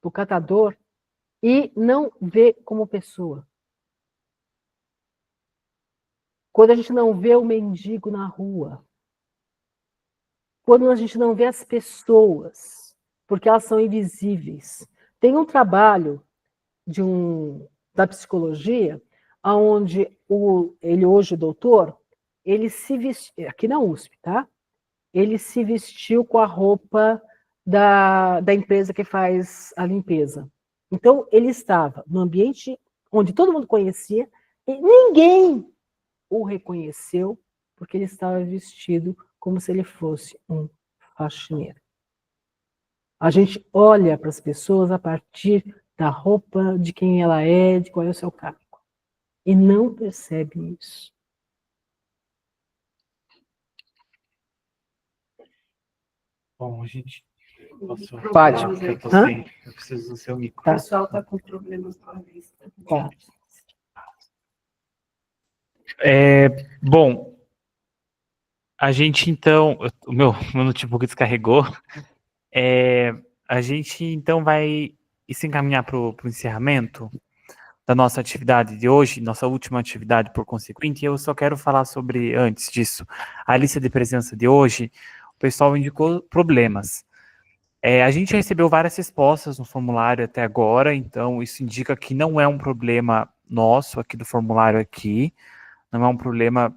para o catador, e não vê como pessoa. Quando a gente não vê o mendigo na rua. Quando a gente não vê as pessoas, porque elas são invisíveis. Tem um trabalho da psicologia, onde ele hoje, doutor, ele se vestiu, aqui na USP, tá? Ele se vestiu com a roupa da empresa que faz a limpeza. Então, ele estava no ambiente onde todo mundo conhecia, e ninguém o reconheceu, porque ele estava vestido como se ele fosse um faxineiro. A gente olha para as pessoas a partir da roupa, de quem ela é, de qual é o seu cargo. E não percebe isso. Bom, gente. Pode. Eu preciso do seu micro. O pessoal está com problemas com a vista. Tá. Bom, a gente então. O meu notebook descarregou. A gente então vai se encaminhar para o encerramento da nossa atividade de hoje, nossa última atividade por consequente. E eu só quero falar sobre, antes disso, a lista de presença de hoje. O pessoal indicou problemas. A gente recebeu várias respostas no formulário até agora, então isso indica que não é um problema nosso aqui do formulário aqui, não é um problema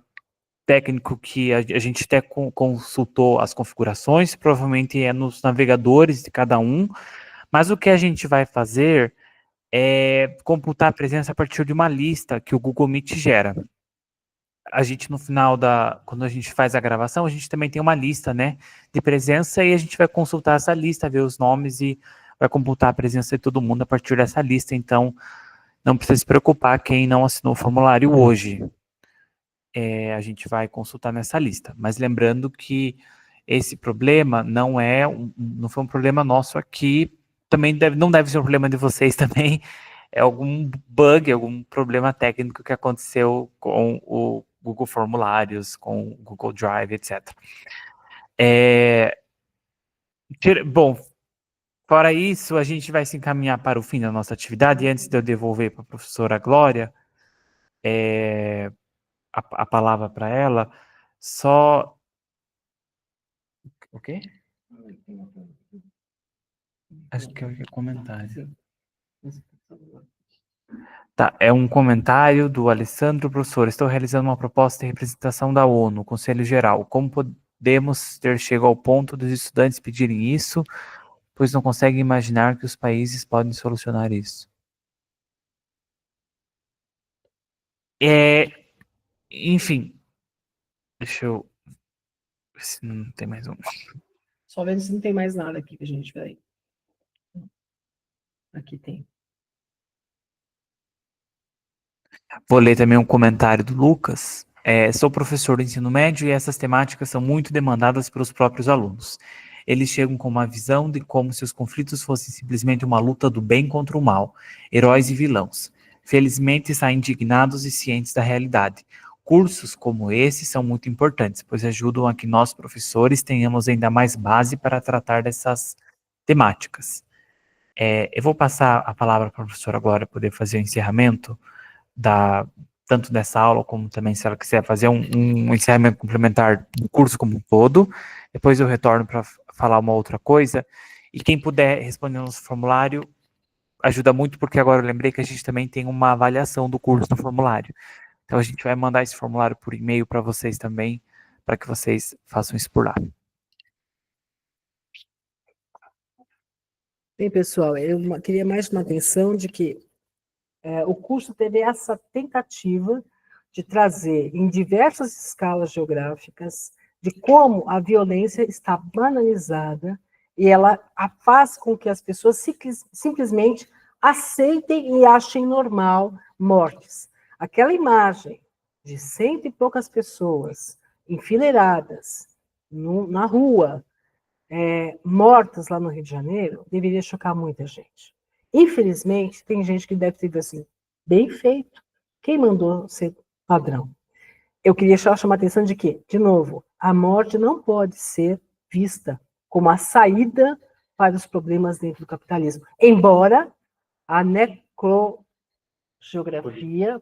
técnico que a gente até consultou as configurações, provavelmente é nos navegadores de cada um, mas o que a gente vai fazer é computar a presença a partir de uma lista que o Google Meet gera. A gente, no final quando a gente faz a gravação, a gente também tem uma lista, né, de presença, e a gente vai consultar essa lista, ver os nomes e vai computar a presença de todo mundo a partir dessa lista. Então, não precisa se preocupar quem não assinou o formulário hoje. A gente vai consultar nessa lista. Mas lembrando que esse problema não foi um problema nosso aqui, também não deve ser um problema de vocês também, é algum bug, algum problema técnico que aconteceu com o Google Formulários, com o Google Drive, etc. Bom, fora isso, a gente vai se encaminhar para o fim da nossa atividade, e antes de eu devolver para a professora Glória a palavra para ela, só... O quê? Acho que é o comentário. Tá, é um comentário do Alessandro. Professor, estou realizando uma proposta de representação da ONU, Conselho Geral. Como podemos ter chegado ao ponto dos estudantes pedirem isso, pois não conseguem imaginar que os países podem solucionar isso? Enfim, deixa eu ver se não tem mais um. Só vendo se não tem mais nada aqui, gente. Peraí. Aqui tem. Vou ler também um comentário do Lucas. Sou professor do ensino médio e essas temáticas são muito demandadas pelos próprios alunos. Eles chegam com uma visão de como se os conflitos fossem simplesmente uma luta do bem contra o mal, heróis e vilãos. Felizmente, saem indignados e cientes da realidade. Cursos como esse são muito importantes, pois ajudam a que nós, professores, tenhamos ainda mais base para tratar dessas temáticas. Eu vou passar a palavra para a professora Glória poder fazer o encerramento tanto dessa aula, como também se ela quiser fazer um encerramento complementar do curso como um todo. Depois eu retorno para falar uma outra coisa. E quem puder responder no nosso formulário, ajuda muito, porque agora eu lembrei que a gente também tem uma avaliação do curso no formulário. Então a gente vai mandar esse formulário por e-mail para vocês também, para que vocês façam isso por lá. Bem, pessoal, eu queria mais chamar a atenção de que o curso teve essa tentativa de trazer em diversas escalas geográficas de como a violência está banalizada e ela faz com que as pessoas simplesmente aceitem e achem normal mortes. Aquela imagem de 100 e poucas pessoas enfileiradas na rua, mortas lá no Rio de Janeiro, deveria chocar muita gente. Infelizmente, tem gente que deve ter dito assim, bem feito, quem mandou ser padrão? Eu queria chamar a atenção de que, de novo, a morte não pode ser vista como a saída para os problemas dentro do capitalismo, embora a necrogeografia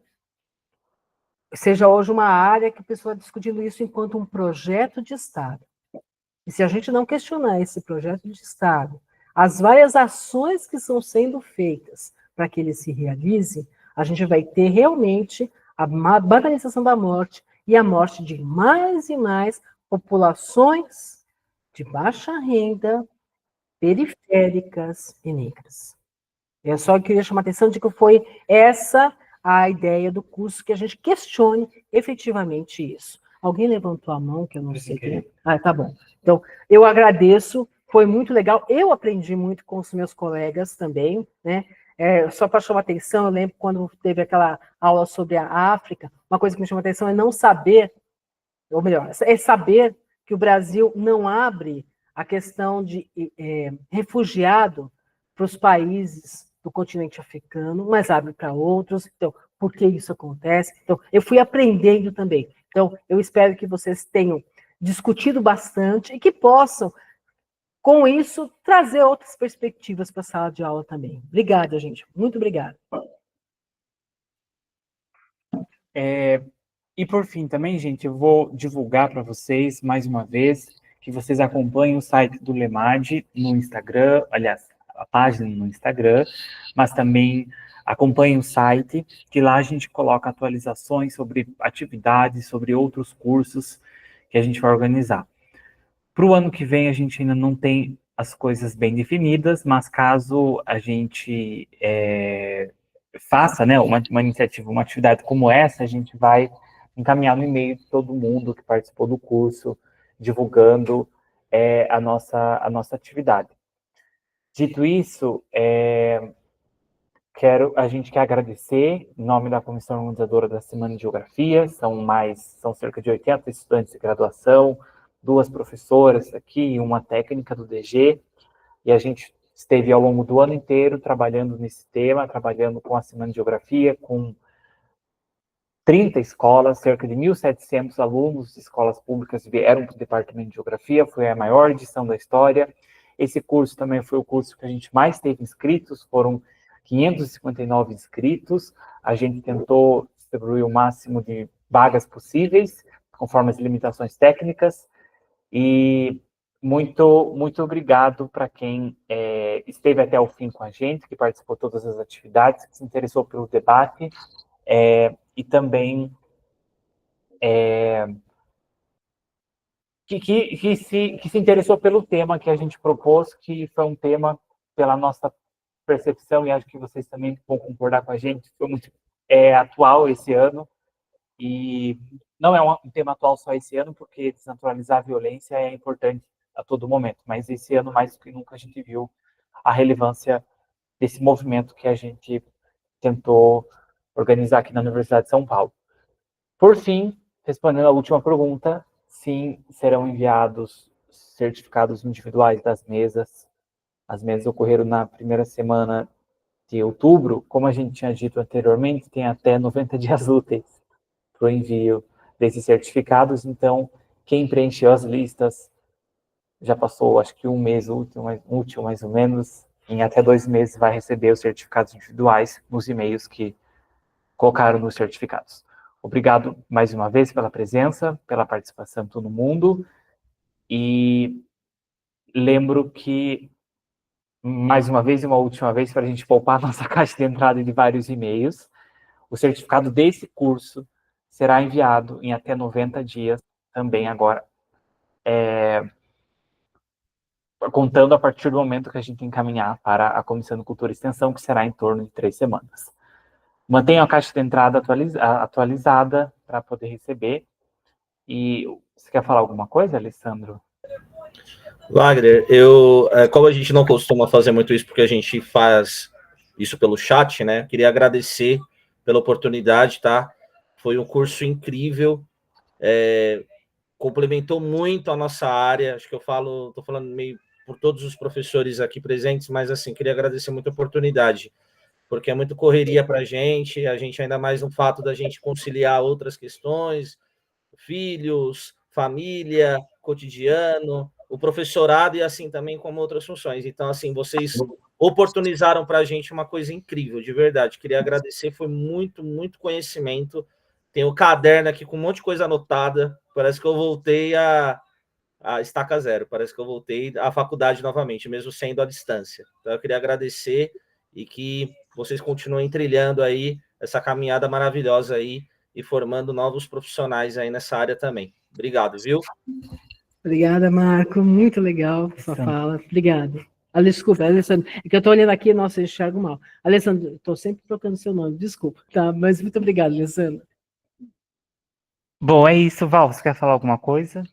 seja hoje uma área que a pessoa está discutindo isso enquanto um projeto de Estado. E se a gente não questionar esse projeto de Estado, as várias ações que estão sendo feitas para que ele se realize, a gente vai ter realmente a banalização da morte e a morte de mais e mais populações de baixa renda, periféricas e negras. Eu só queria chamar a atenção de que foi essa a ideia do curso, que a gente questione efetivamente isso. Alguém levantou a mão, que eu não sei quem. Tá bom. Então, eu agradeço, foi muito legal. Eu aprendi muito com os meus colegas também, né? Só para chamar a atenção, eu lembro quando teve aquela aula sobre a África, uma coisa que me chamou a atenção é não saber, ou melhor, é saber que o Brasil não abre a questão de refugiado para os países do continente africano, mas abre para outros. Então, por que isso acontece? Então, eu fui aprendendo também. Então, eu espero que vocês tenham discutido bastante e que possam, com isso, trazer outras perspectivas para a sala de aula também. Obrigada, gente. Muito obrigada. E por fim também, gente, eu vou divulgar para vocês, mais uma vez, que vocês acompanhem o site do LEMAD no Instagram, aliás, a página no Instagram, mas também acompanhem o site, que lá a gente coloca atualizações sobre atividades, sobre outros cursos que a gente vai organizar. Para o ano que vem, a gente ainda não tem as coisas bem definidas, mas caso a gente faça, né, uma iniciativa, uma atividade como essa, a gente vai encaminhar no e-mail de todo mundo que participou do curso, divulgando a nossa atividade. Dito isso, a gente quer agradecer, em nome da comissão organizadora da Semana de Geografia, são cerca de 80 estudantes de graduação, 2 professoras aqui e uma técnica do DG, e a gente esteve ao longo do ano inteiro trabalhando nesse tema, trabalhando com a Semana de Geografia, com 30 escolas, cerca de 1.700 alunos de escolas públicas vieram para o Departamento de Geografia, foi a maior edição da história. Esse curso também foi o curso que a gente mais teve inscritos, foram 559 inscritos. A gente tentou distribuir o máximo de vagas possíveis, conforme as limitações técnicas. E muito, muito obrigado para quem esteve até o fim com a gente, que participou de todas as atividades, que se interessou pelo debate, e também que se interessou pelo tema que a gente propôs, que foi um tema, pela nossa percepção, e acho que vocês também vão concordar com a gente, foi muito atual esse ano, e não é um tema atual só esse ano, porque desnaturalizar a violência é importante a todo momento, mas esse ano, mais do que nunca, a gente viu a relevância desse movimento que a gente tentou organizar aqui na Universidade de São Paulo. Por fim, respondendo à última pergunta, sim, serão enviados certificados individuais das mesas. As mesas ocorreram na primeira semana de outubro. Como a gente tinha dito anteriormente, tem até 90 dias úteis para o envio desses certificados. Então, quem preencheu as listas já passou, acho que um mês útil mais ou menos. Em até 2 meses vai receber os certificados individuais nos e-mails que colocaram nos certificados. Obrigado mais uma vez pela presença, pela participação de todo mundo. E lembro que, mais uma vez e uma última vez, para a gente poupar a nossa caixa de entrada de vários e-mails, o certificado desse curso será enviado em até 90 dias, também agora, contando a partir do momento que a gente encaminhar para a Comissão de Cultura e Extensão, que será em torno de 3 semanas. Mantenha a caixa de entrada atualizada para poder receber. E você quer falar alguma coisa, Alessandro? Wagner, como a gente não costuma fazer muito isso, porque a gente faz isso pelo chat, né? Queria agradecer pela oportunidade, tá? Foi um curso incrível, complementou muito a nossa área. Acho que estou falando meio por todos os professores aqui presentes, mas assim, queria agradecer muito a oportunidade, porque é muito correria para a gente ainda mais no fato da gente conciliar outras questões, filhos, família, cotidiano, o professorado e assim também como outras funções. Então, assim, vocês oportunizaram para a gente uma coisa incrível, de verdade. Queria agradecer, foi muito, muito conhecimento. Tem o caderno aqui com um monte de coisa anotada. Parece que eu voltei a estaca zero, parece que eu voltei à faculdade novamente, mesmo sendo à distância. Então, eu queria agradecer e que vocês continuem trilhando aí essa caminhada maravilhosa aí e formando novos profissionais aí nessa área também. Obrigado, viu? Obrigada, Marco. Muito legal sua fala. Obrigada. Desculpa, Alessandro. É que eu estou olhando aqui, nossa, eu enxergo mal. Alessandro, estou sempre trocando seu nome, desculpa. Tá, mas muito obrigado, Alessandro. Bom, é isso, Val. Você quer falar alguma coisa?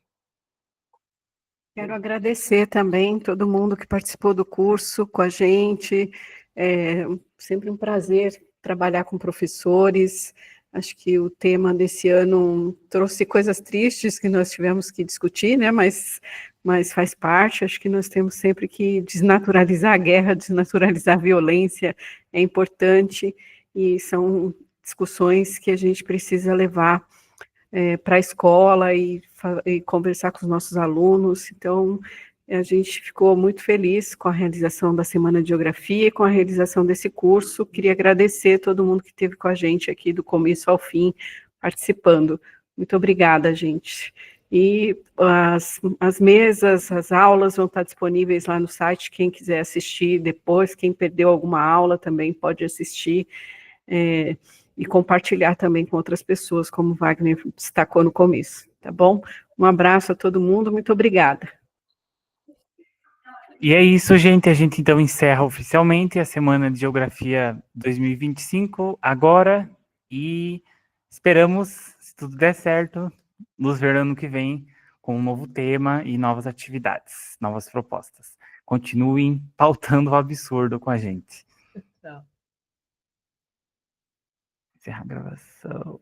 Quero agradecer também todo mundo que participou do curso com a gente. É sempre um prazer trabalhar com professores. Acho que o tema desse ano trouxe coisas tristes que nós tivemos que discutir, né? Mas faz parte. Acho que nós temos sempre que desnaturalizar a guerra, desnaturalizar a violência. É importante e são discussões que a gente precisa levar para a escola e conversar com os nossos alunos. Então, a gente ficou muito feliz com a realização da Semana de Geografia e com a realização desse curso. Queria agradecer a todo mundo que esteve com a gente aqui do começo ao fim, participando. Muito obrigada, gente. E as mesas, as aulas vão estar disponíveis lá no site, quem quiser assistir depois, quem perdeu alguma aula também pode assistir, e compartilhar também com outras pessoas, como o Wagner destacou no começo, tá bom? Um abraço a todo mundo, muito obrigada. E é isso, gente. A gente então encerra oficialmente a Semana de Geografia 2025 agora e esperamos, se tudo der certo, nos ver ano que vem com um novo tema e novas atividades, novas propostas. Continuem pautando o absurdo com a gente. Tchau. Encerrar a gravação.